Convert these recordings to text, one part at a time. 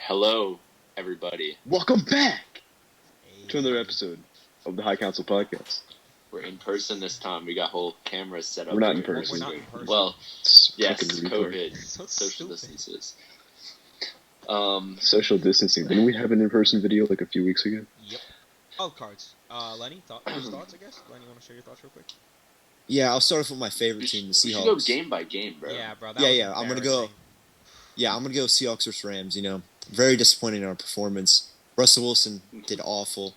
Hello, everybody. Welcome back Hey. to another episode of the High Council Podcast. We're in person this time. We got whole cameras set up. We're not in here. person. We're not in person. Well, It's yes, fucking retarded. COVID, So social stupid. distances. Social distancing. Didn't we have an in-person video like a few weeks ago? Yep. Oh, cards. Lenny, first thoughts, I guess? Lenny, you want to share your thoughts real quick? Yeah, I'll start off with my favorite We team, the should go Seahawks. game by game, bro. Yeah, bro. That Yeah, was yeah, I'm gonna go- embarrassing. Yeah, I'm gonna go Seahawks versus Rams. You know, very disappointing in our performance. Russell Wilson did awful.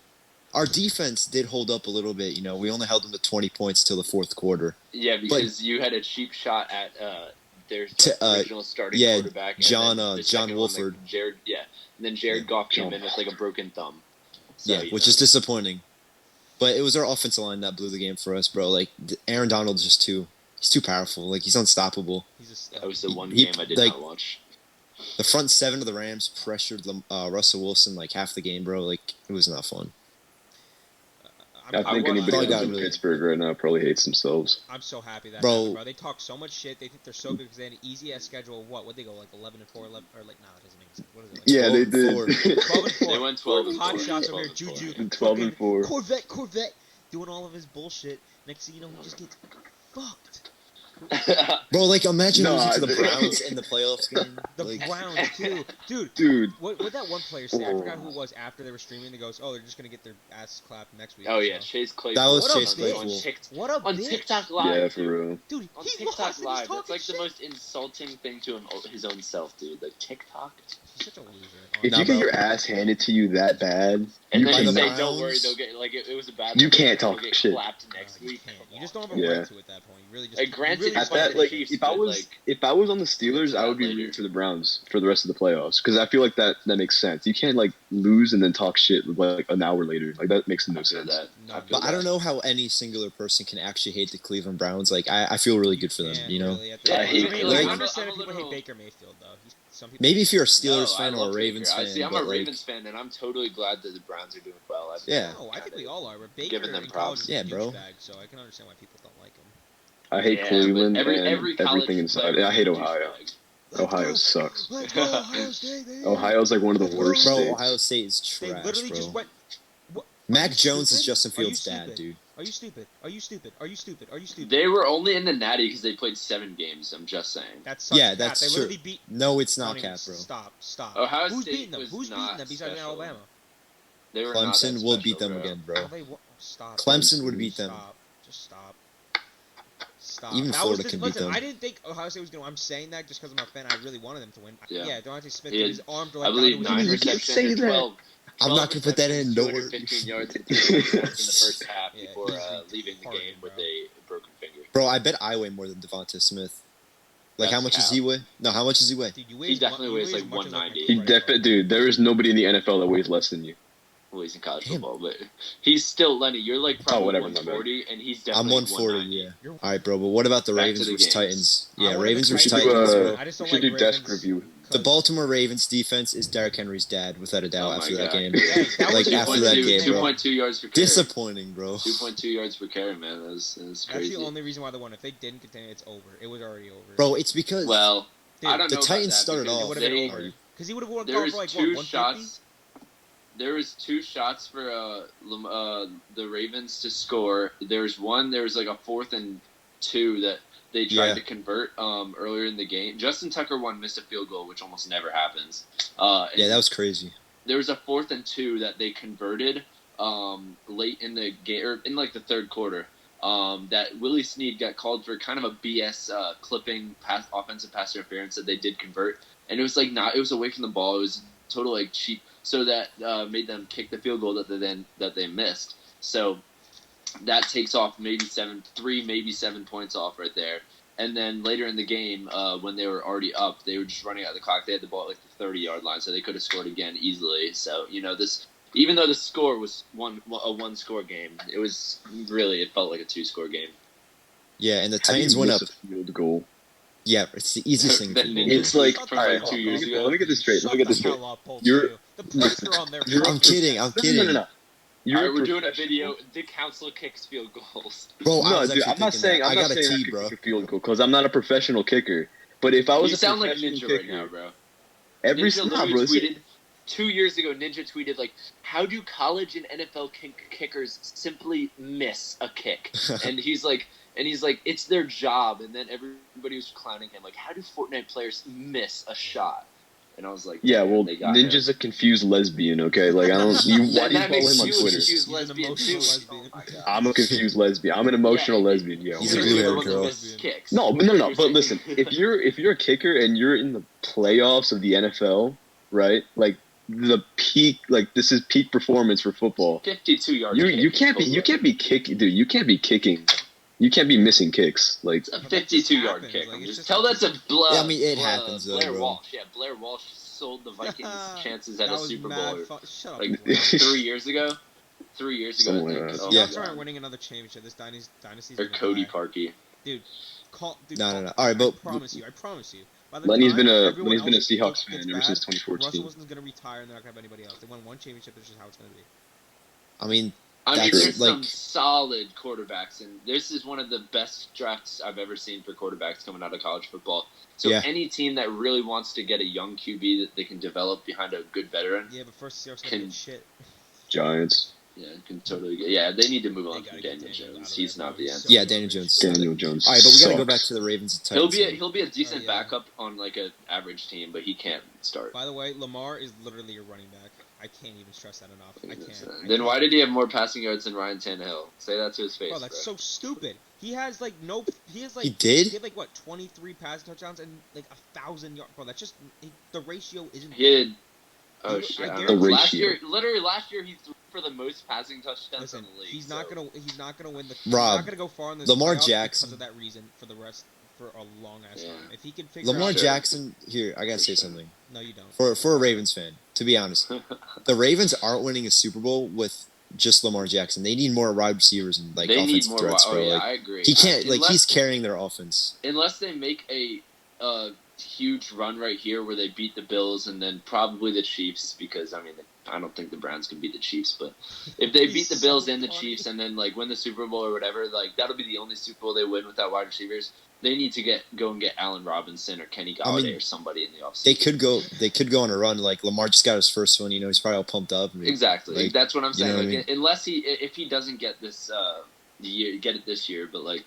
Our defense did hold up a little bit. You know, we only held them to 20 points till the fourth quarter. Yeah, because you had a cheap shot at their original starting yeah, quarterback. And John, then the John second Wolford. One, Jared, yeah. And then Jared Yeah, Goff came John. in with like a broken thumb. So, Yeah, you which know. is disappointing. But it was our offensive line that blew the game for us, bro. Like Aaron Donald's just he's too powerful. Like he's unstoppable. He's a stud. That was the one he- game I did like- not watch. The front seven of the Rams pressured Russell Wilson like half the game, bro. Like it was not fun. I think probably anybody got who's in really- Pittsburgh right now probably hates themselves. I'm so happy that Bro. happened, bro. They talk so much shit. They think they're so good because they had an easy ass schedule. What? Would they go like 11-4, 11 or like? Nah, that doesn't make sense. What is it? Like Yeah, they 12-4. did. 12-4. They went 12 and Hot 4. shots over 12 here. and 4. Juju. And 12 and fucking 4. Corvette, doing all of his bullshit. Next thing you know, he just gets fucked. Bro, like imagine Nah, losing to the dude. Browns in the playoffs game. The Like, Browns too, dude. Dude, What that one player say? I forgot who it was after they were streaming. They goes, "Oh, they're just gonna get their ass clapped next week." Oh yeah, So- Chase Claypool. That was What a Chase bitch. Claypool. What a On bitch. TikTok Live. yeah, dude. for real. Dude, On he TikTok lost and he's Live, talking that's like shit. the most insulting thing to his own self, dude. Like TikTok. He's such a loser. If Nah, you get bro. your ass handed to you that bad, And you then by you the say, cannot. "Don't worry, Browns- they'll get like it was a bad." You one, can't they'll talk get shit. Clapped next No, you week. can't. You just don't have a Yeah. right to at that point. You really just. Like, granted, you really at At just that, that, fucking- like, Chiefs, if I but, was like, if I was on the Steelers, I would be later. rooting for the Browns for the rest of the playoffs because I feel like that makes sense. You can't like lose and then talk shit like an hour later. Like that makes no I feel sense. that. No, I feel But I don't know how any singular person can actually hate the Cleveland Browns. Like I feel really good for them. can't You know, really at that Yeah, point. hate I mean, Cleveland. like, I Like- understand if I'm a people little- hate Baker Mayfield though. Some people. maybe if you're a No, Steelers I fan or a love Ravens Baker. fan, See, I'm but a like, Ravens fan, and I'm totally glad that the Browns are doing well. Yeah. No, I think we all are. But Baker Giving them in college props. was a Yeah, bro. douchebag, so I can understand why people don't like him. I hate Yeah, Cleveland but and every college everything inside. player I hate is a Ohio. douchebag. Ohio sucks. Let's go, Ohio State, baby. Ohio's like one of the worst bro, states. Ohio State is They trash, literally bro. just went. What? Mac you Jones is stupid? Justin Are you Fields' dad, stupid? dude. Are you stupid? Are you stupid? Are you stupid? Are you stupid? They were only in the Natty because they played 7 games. I'm just saying. That's such Yeah, cap. that's They true. literally beat. No, it's Don't not even- cap, bro. Stop. Ohio Who's State beating them? was Who's beating not them besides special. Alabama? They were not that Clemson will special, beat them bro. again, Oh, bro. they stop. Clemson would beat them. Stop. Just stop. Stop. Even That Florida was can beat listen, them. I didn't think Ohio State was going to. I'm saying that just because I'm a fan. I really wanted them to win. Yeah. Yeah, Devontae Smith, He had, his arms were I like believe down, 9 it was- can't receptions say and that. 12. I'm not gonna put that in. Don't worry. 215 yards and 3 touchdowns in the first half Yeah, before he's leaving the retarded, game with bro. a broken finger. Bro, I bet I weigh more than Devonta Smith. Like, how That's much does cap. he weigh? No, how much does he weigh? Dude, He definitely weighs like as much as, 190. He my definitely, brother. dude. There is nobody in the NFL that weighs less than you. Well, he's in college Damn. football, but he's still Lenny. You're like probably whatever, my bad. 140, and he's I'm definitely 140, 190. yeah. You're- All right, bro, but what about the Back to Ravens the versus games. Titans? I Yeah, wanted Ravens the versus We should Titans. do, Titans, bro. I just don't we should like do desk Ravens. review. The Baltimore Ravens defense is Derrick Henry's dad, without a doubt, Oh my after that God. game. Hey, that was Like, the after only that reason game, they bro. won. 2.2 yards per carry. Disappointing, bro. 2.2 yards per carry, man. That's That's crazy. the only reason why they won. If they didn't continue, it's over. It was already over. Bro, it's because Well, Dude, I don't the know Titans about that started because it off. would have been they- over. Because he would have won There was for like two what, 150? shots. There was 2 shots for the Ravens to score. There was one. There was like a 4th and 2 that they tried Yeah. to convert earlier in the game. Justin Tucker missed a field goal, which almost never happens. Yeah, that was crazy. There was a 4th and 2 that they converted late in the game, or in like the third quarter. That Willie Snead got called for kind of a BS clipping offensive pass interference that they did convert, and it was like it was away from the ball. It was total like cheap, so that made them kick the field goal that they missed. So that takes off maybe 7 points off right there. And then later in the game, when they were already up, they were just running out the clock. They had the ball at like the 30-yard line, so they could have scored again easily. So this, even though the score was a 1-score game, it felt like a 2-score game. Yeah, and the How do you Titans went miss up. a field goal? Yeah, it's the easiest thing. That in ninja- football. It's like, Shut the all right, fuck 2 up. years ago. let me get this straight. Let me get this Shut the straight. hell up, Paul, You're- too. The points are on there. I'm kidding. I'm No, kidding. no. You're All right, we're a doing a professional. video. The council kicks field goals. Bro, I No, was dude, actually I'm not thinking saying that. I'm I not got a saying I T, could bro. kick a field goal because I'm not a professional kicker. But if I was You a sound like professional Ninja kicker, right now, bro. every Ninja nah, literally bro, tweeted. 2 years ago, Ninja tweeted like, "How do college and NFL kickers simply miss a kick?" and he's like, "It's their job." And then everybody was clowning him like, "How do Fortnite players miss a shot?" And I was like, Yeah, well, they got Ninja's him. a confused lesbian. Okay, like I don't. Why do you That follow makes him on you a Twitter? confused He's an lesbian emotional too. lesbian. Oh my god. I'm a confused lesbian. I'm an emotional lesbian. Yo. He's a You're blue the haired one that girl. misses kicks. No. You're But saying- listen, if you're a kicker and you're in the playoffs of the NFL, right? Like the peak, like this is peak performance for football. 52 yards. You can't be kicking, dude. You can't be kicking. You can't be missing kicks. Like A But that just 52-yard happens, kick. like, I'm it's just just tell a that to Blair. Yeah, I mean, it happens, though, Blair bro. Walsh. Yeah, Blair Walsh sold the Vikings' chances at That a was Super mad Bowl fu- Shut up. like Blair. 3 years ago. 3 years ago, Something I like think. that. Oh, Seahawks my aren't God. winning another championship. This dynasty's Or gonna Cody die. Parkey. Dude, No. All right, but I promise you. By the Lenny's time been a everyone else Seahawks gets fan ever bad, since Russell 2014. Wilson's gonna retire, and they're not gonna have anybody else. They won one championship. That's just how it's gonna be. I mean, I mean, That's there's like- some solid quarterbacks, and this is one of the best drafts I've ever seen for quarterbacks coming out of college football. So Yeah. any team that really wants to get a young QB that they can develop behind a good veteran, Yeah, but first the Seahawks Can- gonna get shit. Giants. can totally get. Yeah, they need to move on They from gotta get Daniel Daniel out Jones. of He's there, not bro. the He's answer. so yeah, Daniel garbage. Jones. Daniel Jones. All right, but we gotta go sucks. back to the Ravens and He'll Titans. be a decent yeah. backup on like an average team, but he can't start. By the way, Lamar is literally your running back. I can't even stress that enough. I can't. Then why did he have more passing yards than Ryan Tannehill? Say that to his face. Bro, that's so stupid. He has like no. He has like. He did? He had like what 23 passing touchdowns and like 1,000 yards. Bro, that's just the ratio isn't. He had. Oh I shit! I guarantee- don't know. Last ratio. year, he threw for the most passing touchdowns Listen, in the league. he's so. not gonna win the. Rob, he's not gonna go far in this Lamar playoffs Jackson- because of that reason for a long ass Yeah. time. If he can figure Lamar out. Sure. Jackson. Here, I gotta For say sure. something. No, you don't. For a Ravens fan, to be honest, the Ravens aren't winning a Super Bowl with just Lamar Jackson. They need more wide receivers and like they need offensive more. threats, Oh bro. yeah, Like, I agree. he can't. Like Unless- he's carrying their offense. unless they make a huge run right here where they beat the Bills and then probably the Chiefs, because I mean I don't think the Browns can beat the Chiefs, but if they beat the He's Bills so and the funny. Chiefs and then like win the Super Bowl or whatever, like that'll be the only Super Bowl they win without wide receivers. They need to go and get Allen Robinson or Kenny Galladay or somebody in the offseason. They could go on a run. Like Lamar just got his first one. You know, he's probably all pumped up. And, Exactly. Like, That's what I'm you saying. know what Like, I mean? unless if he doesn't get this get it this year, but like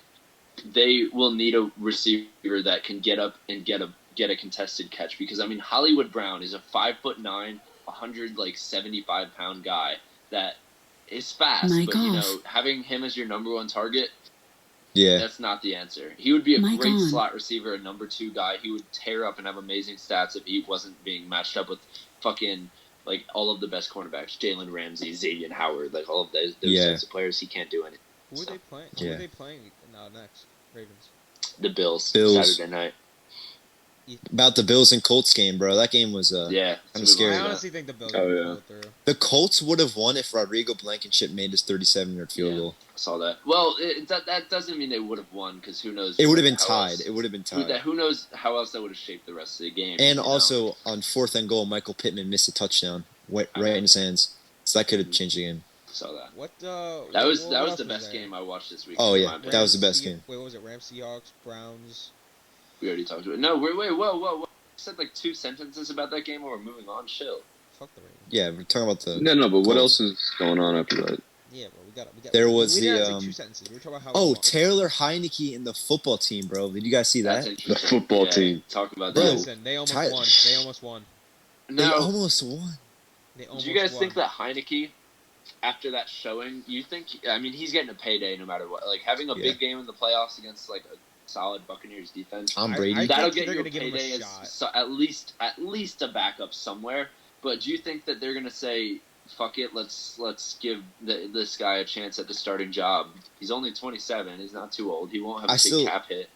they will need a receiver that can get up and get a contested catch, because I mean Hollywood Brown is a 5'9", 175-pound guy that is fast, Mike but you off. know having him as your number one target, Yeah. that's not the answer. He would be a Mike great on. slot receiver, a number 2 guy. He would tear up and have amazing stats if he wasn't being matched up with fucking like all of the best cornerbacks, Jalen Ramsey, Xavier Howard, like all of those Yeah. types of players. He can't do anything. Who are they playing? Who Yeah. are they playing next? Ravens. The Bills. Bills. Saturday night. About the Bills and Colts game, bro. That game was Yeah, kinda scary. I Yeah. honestly think the Bills Oh, will yeah. pull it through. the Colts would have won if Rodrigo Blankenship made his 37-yard field Yeah. goal. I saw that. Well, that doesn't mean they would have won, because who knows? It would have been how tied. else- It would have been tied. Who knows how else that would have shaped the rest of the game? And you know? also on 4th and goal, Michael Pittman missed a touchdown right in his hands, so that could have changed the game. saw that. What That was what else the best there? game I watched this week. Oh, in yeah. my opinion. That was the Rams, best game. Wait, what was it? Rams, Seahawks, Browns. We already talked about it. No, wait, whoa. You said like 2 sentences about that game, or we're moving on. Chill. Fuck the Ravens. Yeah, we're talking about the. No, but what Colts. else is going on after that? Yeah, bro, we got. There was we didn't the, have to say 2 sentences. We were talking about how. Oh, we won. Taylor Heineke and the football team, bro. Did you guys see That's that? interesting. football Yeah, team. Talk about Bro, that. Listen, they almost Ty- won. They almost won. They Now, almost won. They do almost you guys won. think that Heineke, after that showing, you think? I mean, he's getting a payday no matter what. Like having a Yeah. big game in the playoffs against like a solid Buccaneers defense. Tom I- Brady. I- That'll think get they're you a gonna give him a payday shot. as at least a backup somewhere. But do you think that they're gonna say, "Fuck it, let's give this guy a chance at the starting job"? He's only 27. He's not too old. He won't have a I big still- cap hit.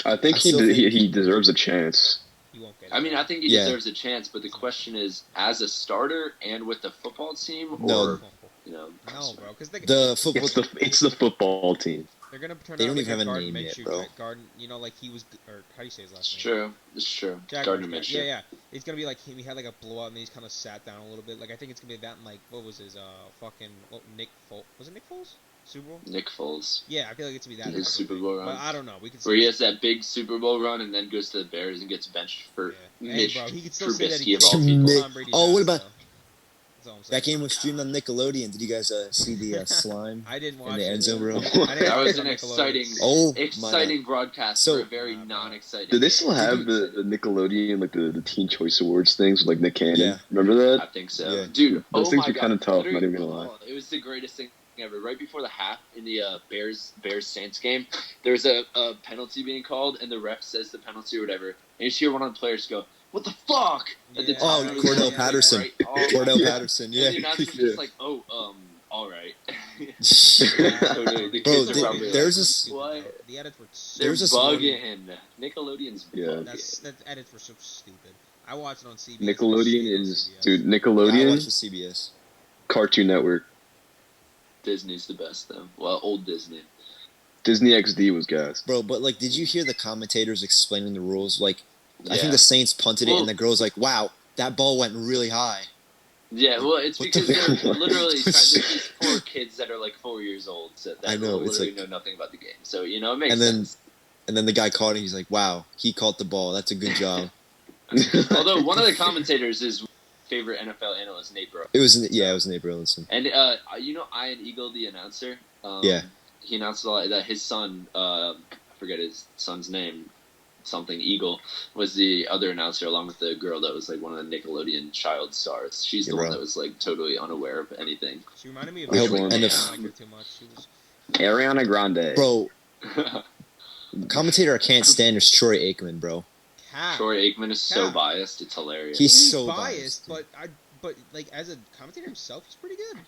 I think I still think- he deserves a chance. You won't get it. I mean, I think he Yeah. deserves a chance. But the question is, as a starter and with the football team, No. or you know, No, bro, because The football. It's the football team. They're gonna turn They out don't like even have a Gardner name yet, Minshew, bro. Garden, like he was, or how do you say his It's last name? true. It's true. Jack Gardner Minshew. Minshew. Yeah. It's gonna be like him. He had like a blowout, and then he's kind of sat down a little bit. Like I think it's gonna be that, and like what was his Nick Foles? Was it Nick Foles? Super Bowl? Nick Foles. Yeah, I feel like it's gonna be that. His type of Super thing. Bowl run. But I don't know. We could. Where he has that big Super Bowl run and then goes to the Bears and gets benched for Yeah. Hey, Mitch bro, he could still say that Trubisky he of all killed people. Tom Brady's Oh, what ass, about- though. That's all I'm saying. That game was streamed on Nickelodeon. Did you guys see the slime I didn't watch in the it. end zone, bro? I didn't That watch was it an on exciting, Nickelodeon. Oh, exciting broadcast So- for a very Nah, bro. non-exciting. Do they game. still have the Nickelodeon, like the Teen Choice Awards things with like Nick Cannon? Yeah. Remember I that? think so, Yeah. dude. Those oh things my were God. kinda tough, Literally, not even gonna lie. It was the greatest thing ever. Right before the half in the Bears Saints game, there's a penalty being called, and the ref says the penalty or whatever, and you see one of the players go, "What the fuck?" At the Yeah. top Oh, of the Cordell game, Patterson. Right? Oh, my Cordell God. Patterson, And yeah. the announcer's Yeah. just like, "Oh, all right." Totally. The Bro, kids are there- probably there's like, this- what? The edits were. They're There's this one- bugging. Nickelodeon's Yeah. bugging. That edits were so stupid. I watched it on CBS. Nickelodeon It was is, CBS. dude. Yeah, I watched Nickelodeon, the CBS. Cartoon Network, Disney's the best though. Well, old Disney. Disney XD was gas. Bro, but like, did you hear the commentators explaining the rules? Like, I Yeah. think the Saints punted it, Well- and the girl's like, "Wow, that ball went really high." Yeah, well, it's What the because they're fuck? literally What the this is shit? for kids that are like 4 years old, so that I know, it's literally like- know nothing about the game. So it makes And then- sense. And then the guy caught it. He's like, "Wow, he caught the ball. That's a good job." Although one of the commentators is favorite NFL analyst Nate Brooks. It was Nate Burleson. And Ian Eagle, the announcer. Yeah. He announced a lot that his son, I forget his son's name, something Eagle, was the other announcer, along with the girl that was like one of the Nickelodeon child stars. She's Yeah, the one bro. that was like totally unaware of anything. She reminded me of. Which Which one? I And don't if- like her too much. She was. Ariana Grande. Bro, the commentator I can't stand is Troy Aikman, bro. Cat. Troy Aikman is so Yeah. biased; it's hilarious. He's so biased, but like as a commentator himself, he's pretty good.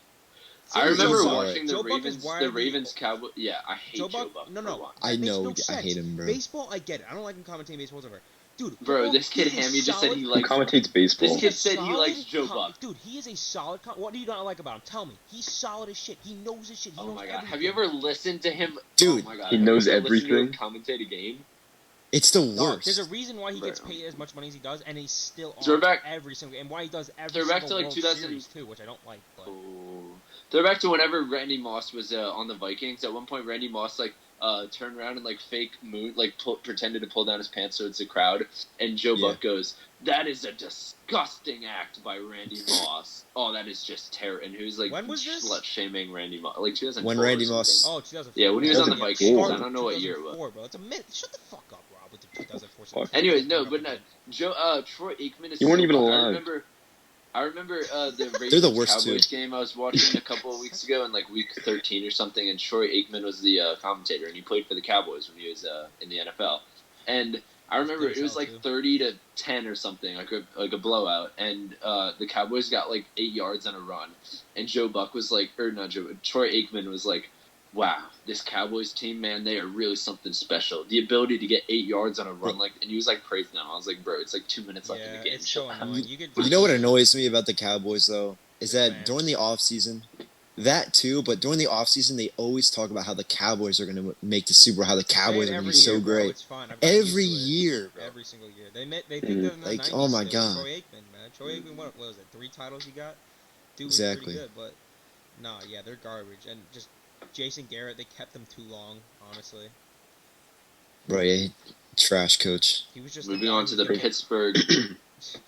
I remember Joe Buck- watching Joe the Buck is Ravens, widely- Cowboy. Yeah, I hate Joe Buck. No, for no. one. I That makes know, no I sense. hate him, bro. Baseball, I get it. I don't like him commentating baseball whatever. Dude, Bro, football, this kid he is Hammy just said he Who likes. commentates baseball? This He's kid a said he likes solid Joe com- Buck. Dude, he is a solid. What do you not like about him? Tell me. He's solid as shit. He knows his shit. He Oh knows my god, everything. have you ever listened to him? Dude, oh my god, he have you knows ever listened to him everything. commentate a game. It's the Dog, worst. there's a reason why he gets Bro. paid as much money as he does, and he's still on Throwback- every single, and why he does every Throwback single to, like, World 2000 Series too, which I don't like. But Oh. They're back to whenever Randy Moss was on the Vikings. At one point, Randy Moss turned around and fake moon, pretended to pull down his pants so it's a crowd, and Joe Yeah. Buck goes, "That is a disgusting act by Randy Moss. Oh, that is just terrible." And he was When was this? slut shaming Randy Moss, like 2004. When or Randy something. Moss- oh, 2004. Yeah, when he was on the Vikings, I don't know what year it was. 2004, bro. It's a minute. Shut the fuck up, Rob, with the 2004. Fuck. Anyways, no, but no. Troy Aikman is. You weren't so even bad. alive. I remember the Ravens They're the worst, Cowboys too. game I was watching a couple of weeks ago in week 13 or something, and Troy Aikman was the commentator, and he played for the Cowboys when he was in the NFL. And I remember Good it was as hell, too. 30-10 or something, like a blowout, and the Cowboys got 8 yards on a run, and Troy Aikman was like, "Wow, this Cowboys team, man, they are really something special. The ability to get 8 yards on a run, and he was praising them. I was like, bro, it's 2 minutes left in Yeah, the game. it's so Chill out." annoying. You could. You know what annoys me about the Cowboys though is that Man. during the offseason, that too, but during the offseason they always talk about how the Cowboys are going to make the Super Bowl, how the Cowboys are going to Every be so year, bro, great. It's fine. I've gotten used Every to it. year, bro. Every single year. They think they're in the Like, 90s oh my still. God. Troy Aikman, man. Troy Aikman, what was it? 3 titles he got? Dude was Exactly. pretty good, but nah, yeah, they're garbage. And just Jason Garrett, they kept him too long, honestly. Bro, yeah, trash coach. He was just Moving on to the guy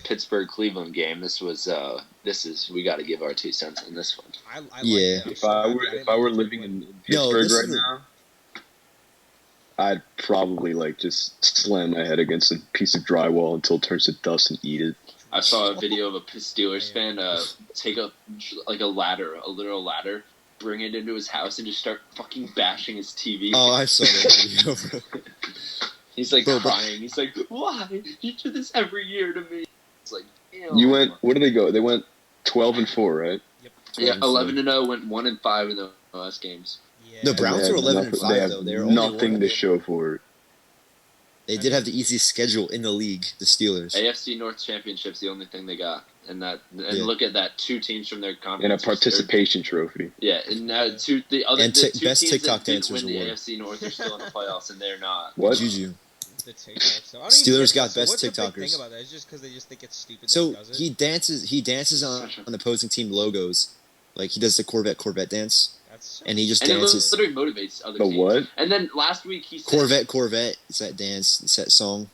Pittsburgh Cleveland game. This is we got to give our 2 cents on this one. I liked Yeah. it. I'm If so I happy were didn't if I were think living they in would. No, Pittsburgh this right is a- now, I'd probably just slam my head against a piece of drywall until it turns to dust and eat it. I saw a video of a Steelers fan take a ladder, a literal ladder, bring it into his house, and just start fucking bashing his TV. Oh, I saw that video, bro. He's Bro, but- crying. He's like, "Why? You do this every year to me." It's like, ew. You went. Where did they go? They went 12-4, right? Yeah, 12-4. 11-0, went 1-5 in the last games. Yeah. The Browns They are have 11 and nothing- 5 they have though. They're only nothing one. to show for it. They did have the easiest schedule in the league, the Steelers. AFC North Championship's the only thing they got. and Yeah. look at that, 2 teams from their conference. And a participation trophy. Yeah, and now the two best teams TikTok that didn't dancers win the award. AFC North are still in the playoffs, and they're not. What? Juju. The TikTok stuff. I don't Steelers even get got that. best What's the big TikTokers. thing about that? It's just because they just think it's stupid So that he does it? he dances on opposing team logos, like he does the Corvette dance, That's so and he just And it dances. literally motivates other The teams. what? And then last week he said, Corvette. It's that dance. It's that song.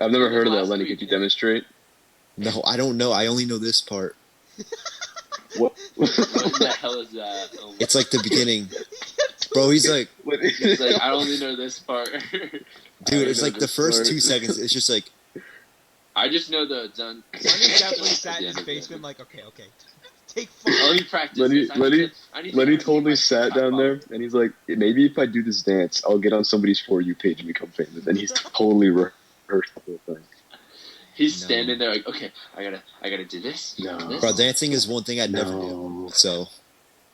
I've never heard of that, Last Lenny. week- Could you demonstrate? No, I don't know. I only know this part. What? "What the hell is that?" Oh my It's like the beginning, bro. He's like, It's like, I only know this part. dude. It's know like the this first part. 2 seconds. It's just like, I just know the done. Sonny definitely sat in his basement like, okay. Take 5. Let me practice. Lenny- this. I need to Lenny practice totally my sat TikTok down there, follow. and he's like, maybe if I do this dance, I'll get on somebody's For You page and become famous. And he's totally rehearsed the whole thing. He's No. standing there like, okay, I gotta do this. No. this. bro, dancing is one thing I'd never do. No. So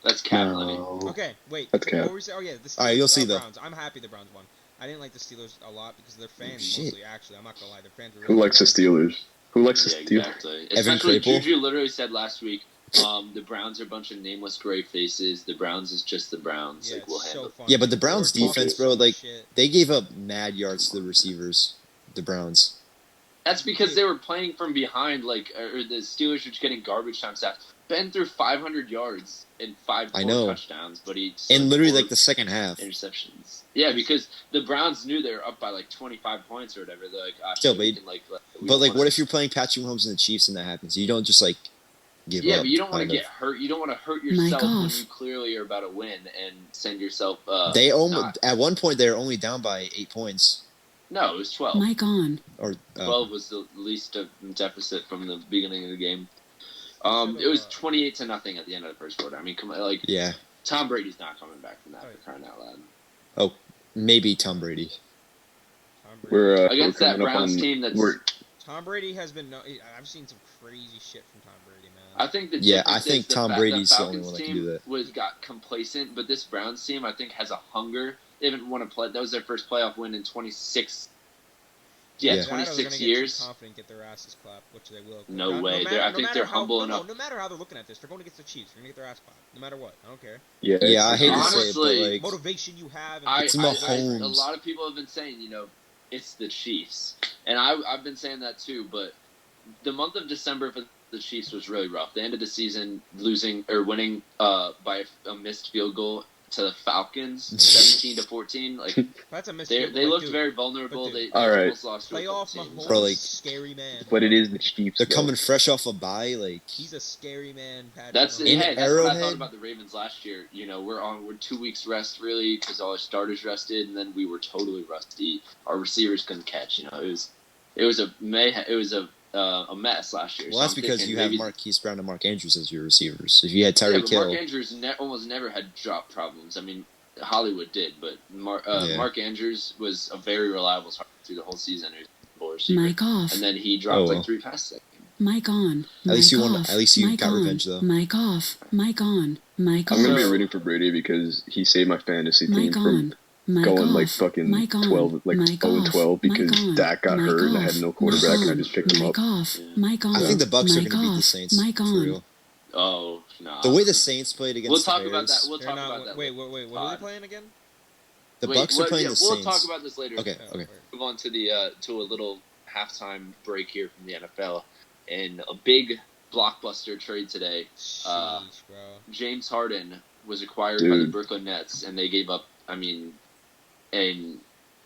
That's cap, Lenny. No. Okay, wait. That's cap. What were we saying? Oh yeah, the Steelers. All right, you'll see, though. Browns. I'm happy the Browns won. I didn't like the Steelers a lot because their fans shit. mostly. Actually, I'm not gonna lie, their fans were. Who really likes the good. Steelers? Who likes the Yeah, Steelers? exactly. Evan Especially Crapel? Juju literally said last week, the Browns are a bunch of nameless gray faces. The Browns is just the Browns. Yeah, Like, we'll it's handle so it. funny. Yeah, but the They Browns were talking defense, bro, so like- shit. they gave up mad yards to the receivers. The Browns. That's because they were playing from behind, like, or the Steelers were just getting garbage time stats. Ben threw 500 yards and 5 I know. touchdowns, but he And literally, 4 like, the second half. interceptions. Yeah, because the Browns knew they were up by like 25 points or whatever. They're like, Still, we but- can, we But, don't like, wanna- what if you're playing Patrick Mahomes and the Chiefs and that happens? You don't just, like, give Yeah, up. but you don't want to kind get of. hurt. You don't want to hurt Mic yourself when off. you clearly are about to win and send yourself. They almost, not- at one point, they were only down by 8 points. No, it was 12. Mic on. Or 12 was the least deficit from the beginning of the game. Should've, It was 28-0 at the end of the first quarter. I mean, come on, like yeah, Tom Brady's not coming back from that Right. for crying out loud. maybe Tom Brady. Tom Brady. We're Against we're that coming up Browns on- team that's- we're- Tom Brady has been. I've seen some crazy shit from Tom Brady, man. I think the Yeah, difference I think is the Tom fact Brady's that the only Falcons one that can team do that. got complacent, but this Browns team I think has a hunger. They haven't won a play. That was their first playoff win in 26. Yeah, Yeah. That or they're 26 gonna get years. too confident, get their asses clapped, which they will. No way. I think they're humble enough. No matter how they're looking at this, they're going against the Chiefs. They're gonna get their ass clapped, no matter what. I don't care. yeah, Yeah, I hate to say it, Honestly, but, like, Motivation you have. And It's a Mahomes. lot of people have been saying, it's the Chiefs, and I've been saying that too. But the month of December for the Chiefs was really rough. They ended the season winning by a missed field goal to the Falcons, 17-14. Like That's a mistake. they looked very vulnerable. but They dude, All right. almost lost to a Playoff couple teams. Mahomes, Bro, like- scary man. but it is the Chiefs. They're though. coming fresh off a bye. Like, He's a scary man. Patrick That's Mahomes. that's what I thought Arrowhead? about the Ravens last year. We're 2 weeks rest really because all our starters rested, and then we were totally rusty. Our receivers couldn't catch. It was a mess last year. well, that's I'm because thinking you have maybe- Marquise Brown and Mark Andrews as your receivers. If you had Yeah, Tyreek but Hill, Mark Andrews almost never had drop problems. I mean, Hollywood did, but Yeah. Mark Andrews was a very reliable target through the whole season. He was a full receiver. Mic off. And then he dropped Oh, well. like 3 passes that game. Mic on. At least Mic you won- off. at least you Mic got on. revenge, though. Mic off. Mic on. Mic I'm gonna be off. rooting for Brady because he saved my fantasy team Mic from on. Mic going off. like fucking Mic on. 12, like Mic 0 and off. 12 because Mic on. Dak got Mic hurt and I off. had no quarterback Mic and I on. just picked him Mic up. off. Yeah. Mic on. I think the Bucks are Mic going to beat the off. Saints Mic for on. real. Oh, no. The way the Saints played against We'll talk the about Bears, that. We'll They're talk not. about that. Wait. What are Pod. they playing again? the Wait, Bucks are playing yeah, the we'll Saints. talk about this later. Okay, Oh, okay. Move on to to a little halftime break here from the NFL, and a big blockbuster trade today. Sheesh, bro. James Harden was acquired by the Dude. Brooklyn Nets, and they gave up,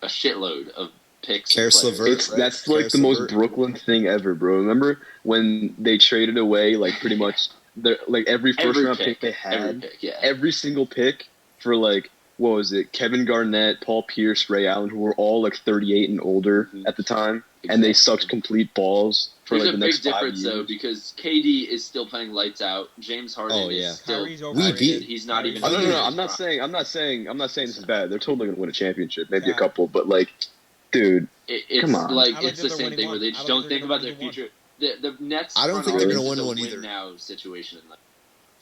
a shitload of picks. and Karis players, LeVert, right? That's like the Karis most LeVert. Brooklyn thing ever, bro. Remember when they traded away like pretty much every first Every round pick, pick they every had, pick, yeah. every single pick for like what was it? Kevin Garnett, Paul Pierce, Ray Allen, who were all like 38 and older Mhm. at the time, and they Exactly. sucked complete balls for There's like a the big next 5 difference years. though because KD is still playing lights out. James Harden Oh, yeah. is still. Kyrie's We overrated. beat- He's not even. Oh, no, no, no, I'm not saying this is bad. They're totally gonna win a championship, maybe a Yeah. couple, but like, dude, It's Come on. like I don't it's think the they're same thing winning where they one. just I don't don't think think they're about their gonna win future. The Nets. I don't front think they're office gonna is win a one win either. now situation. Like,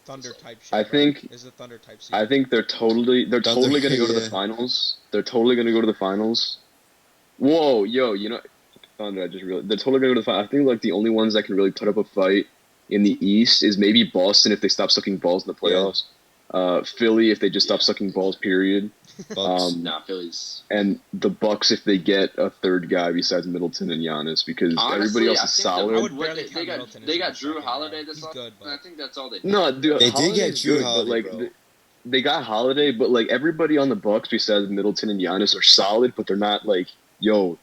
Thunder type shit. I bro. think- This is a Thunder type season. I think they're totally Thunder, gonna go to the yeah. finals. They're totally gonna go to the finals. Whoa, yo, Thunder, I just realized they're totally gonna go to the finals. I think like the only ones that can really put up a fight in the East is maybe Boston if they stop sucking balls in the playoffs. Philly if they just stop sucking balls. Period. Bucks. Phillies. And the Bucks if they get a third guy besides Middleton and Giannis because Honestly, everybody else I is think solid. I would What barely they count got Middleton they as got a Drew second, Holiday bro. this He's off. good, And I but think that's all they. No, dude, They did Holiday's get Drew good, Holiday, but bro. they got Holiday, but like everybody on the Bucks besides Middleton and Giannis are solid, but they're not like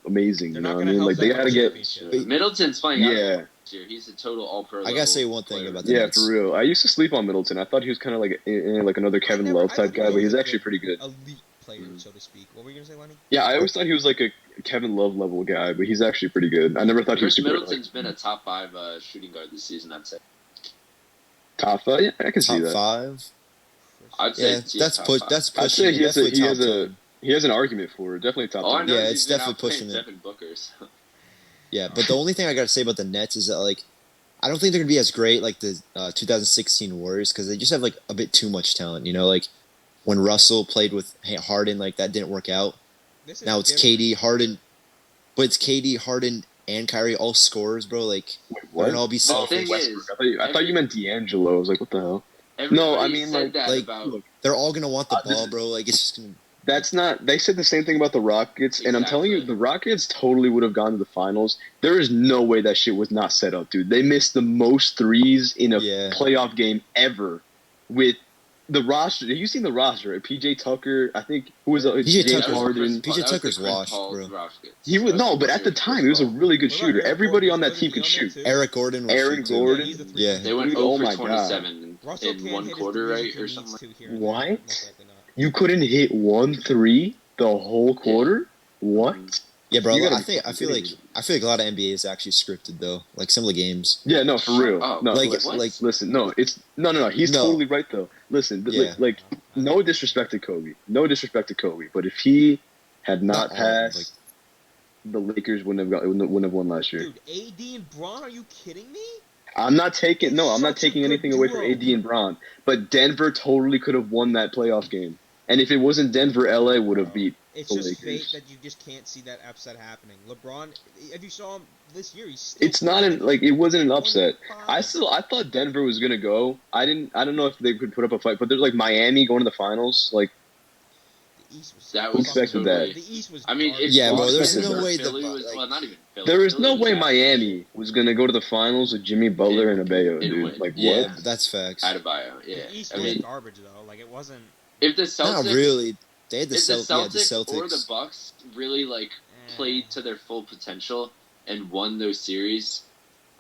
amazing. they're You know not what I gonna mean? help Like them they win gotta a get. championship. Wait. Middleton's playing Yeah. out this year. He's a total all-pro. I gotta say one thing player. about the Yeah, Nets. for real. I used to sleep on Middleton. I thought he was kind of like another Kevin Love type guy, but he's actually pretty good. Elite player, so to speak. What were you gonna say, Lenny? Yeah, I always thought he was like a Kevin Love level guy, but he's actually pretty good. I never thought he was Chris super Middleton's been a top 5 shooting guard this season. I'd say. top 5. Yeah, I can see Top that. 5. I'd say Yeah, that's top push. 5. That's I'd say pushing. Definitely top 10. he has an argument for it. Definitely top All I 10. know Yeah, is it's he's been definitely outplaying pushing it. Devin Booker's. Yeah, but the only thing I got to say about the Nets is that like I don't think they're gonna be as great like the 2016 Warriors because they just have like a bit too much talent. You know, like when Russell played with Harden, like that didn't work out. This is Now it's different. KD, Harden, but it's KD, Harden, and Kyrie all scorers, bro. Like Wait, they're what? gonna all be Oh, selfish. thing is, I thought you meant D'Angelo. I was like, what the hell? Everybody I mean, said that like, about. Look, They're all gonna want the this ball, is- bro. Like it's just gonna. that's not. They said the same thing about the Rockets, and I'm telling you, Exactly. the Rockets totally would have gone to the finals. There is no way that shit was not set up, dude. They missed the most threes in a Yeah. playoff game ever with the roster. Have you seen the roster? Right? PJ Tucker, I think, who was PJ James Tucker- Harden. PJ Tucker's washed, bro. He would no, but at the time, he was a really good What about shooter. Eric Everybody Gordon? on that Wasn't team he could on there shoot. too? Eric Gordon will Aaron shoot too. Gordon. Yeah, he's the three. Yeah. They went Dude, 0 oh for my 27 Russell in can't one hit his quarter, threes right, if he or needs something. to here and What? there, but most likely not. You couldn't hit 1 3 the whole quarter? What? Yeah, bro. You gotta I be think I feel like kidding me. a lot of NBA is actually scripted though. Like some of the games. Yeah, no, for real. up. No, Like- listen, like- listen, no, it's no. He's No. totally right though. Listen, Yeah. like, no disrespect to Kobe, but if he had not Not all, passed, like- the Lakers wouldn't have won last year. Dude, AD and Braun, are you kidding me? I'm not taking Such a good anything away from duo. AD and Bron, but Denver totally could have won that playoff game. And if it wasn't Denver, LA would have beat. It's The just Lakers. fate that you just can't see that upset happening. LeBron, if you saw him this year, he's still It's not it wasn't an upset. 25. I thought Denver was gonna go. I don't know if they could put up a fight, but there's like Miami going to the finals. Like The East was That Who was expected totally. that? The East was. I mean, garbage. if Yeah, bro, there's Boston no or way the Philly Bu- was like- well, not even Philly. there is Philly no was way bad. Miami was gonna go to the finals with Jimmy Butler and Adebayo, And dude. win. Like Yeah. what? That's facts. Adebayo, yeah. The East I was mean, garbage though. Like it wasn't. if the Celtics, Not really. They had the, if the Celtics. Celtics or the Bucks really like played to their full potential and won those series,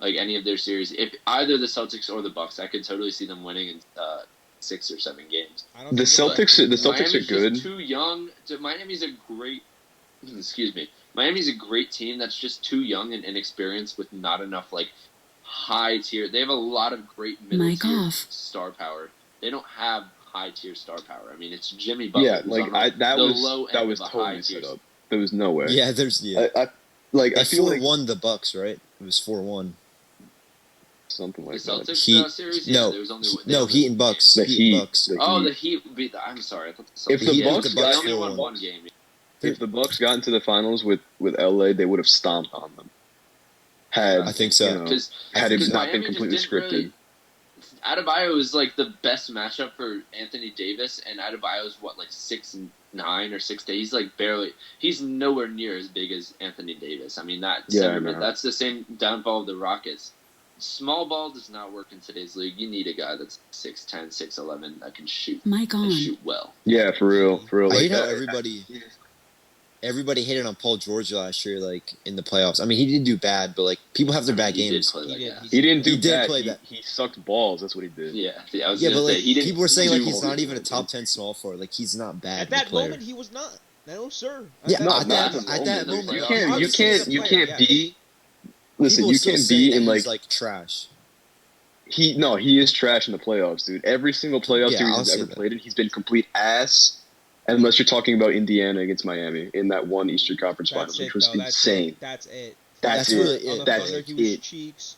like any of their series, if either the Celtics or the Bucks, I could totally see them winning in 6 or 7 games. I don't The think Celtics are Miami's good. just too young. Miami's a great. Excuse me. Miami's a great team that's just too young and inexperienced with not enough like high tier. They have a lot of great middle Mic tier off. star power. They don't have high tier star power. I mean, it's Jimmy Butler. Yeah, who's like on that the was low end that was of a totally high set tier. up. There was no way. Yeah, there's I They feel like 4-1 the Bucks, right? It was 4-1. something The like that. Celtics Heat- series. no, Yeah, there was only No, only Heat and one Bucks. game. The Heat and Heat. Bucks. Oh, the Heat beat. I'm sorry. I thought the Celtics. If the Heat beat Bucks the they Bucks only won 4-1. one game. If the Bucks got into the finals with LA, they would have stomped on them. Had I think so. you know, Because had it because not been Miami just completely didn't scripted. really- Adebayo is like the best matchup for Anthony Davis, and Adebayo's what, like 6'9" or 6'8". He's like barely. He's nowhere near as big as Anthony Davis. I mean that Yeah, I center know. mid, that's the same downfall of the Rockets. Small ball does not work in today's league. You need a guy that's 6'10", 6'11" that can shoot Mic and on. shoot well. Yeah, for real. I Like hate how that. everybody hated on Paul George last year, like in the playoffs. I mean, he didn't do bad, but like people have their bad He did games. play He like did. that. He didn't do He did bad. play bad. He sucked balls. That's what he did. Yeah, I was Yeah, gonna but say like he didn't. people were saying like do he's all not the- even a top 10 small forward. Like he's not bad. At that player. moment, he was not. No, sir. Yeah, No, at not that the moment, You playoffs. can't. You Obviously, he's can't. a You player, can't yeah. be. Listen, people you still can't say be that in he's, like trash. he. No, he is trash in the playoffs, dude. Every single playoff Yeah, series I'll he's say ever that. played in, he's been complete ass. Unless you're talking about Indiana against Miami in that one Eastern Conference Finals, That's it, which was though. insane. That's it. That's really it. it. On the That's Thunder, he was it. cheeks.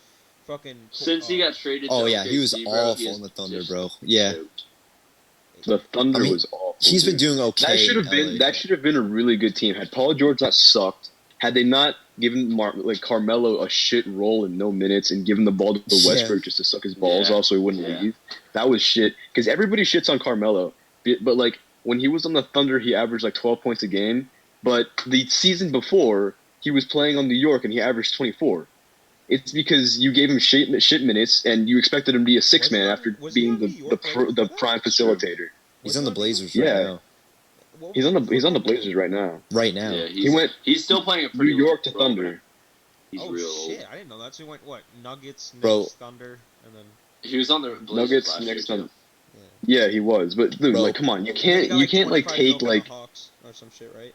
Fucking. Since he got traded. Oh to yeah, he was OKC, bro, he awful has on the Thunder, just bro. Yeah, choked. The Thunder I mean, was awful. he's been dude. doing okay. That should have in been LA. that should have been a really good team. Had Paul George not sucked, Had they not given Carmelo a shit role in no minutes and given the ball to Westbrook just to suck his balls off so he wouldn't leave, that was shit. Because everybody shits on Carmelo, but like when he was on the Thunder, he averaged like 12 points a game. But the season before, he was playing on New York and he averaged 24. It's because you gave him shit minutes and you expected him to be a six-man after being the prime facilitator. He's on the Blazers right now. He's on the Blazers right now. Right now. Yeah, he's still playing a pretty New York to Thunder. He's oh real shit! old. I didn't know that. So he went what? Nuggets, Knicks, Bro. Thunder, and then He was on the Blazers Nuggets, last Knicks, year, Thunder. too. Yeah, he was. But dude, Bro. like, come on, you He can't got, like 25 take mil like. for the Hawks or some shit, right?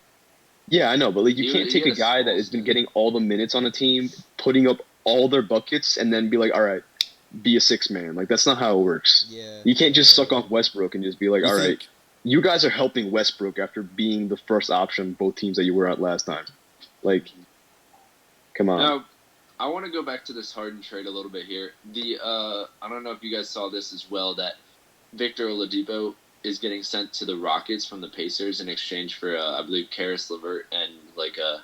Yeah, I know, but like you He can't take had a a guy small that has been stint. getting all the minutes on a team, putting up all their buckets, and then be like, all right, be a six-man. Like that's not how it works. Yeah. You can't just suck off Westbrook and just be like, You all right, think- you guys are helping Westbrook after being the first option both teams that you were at last time. Like, come on. Now, I want to go back to this Harden trade a little bit here. I don't know if you guys saw this as well, that Victor Oladipo is getting sent to the Rockets from the Pacers in exchange for, I believe, Karis LeVert and like a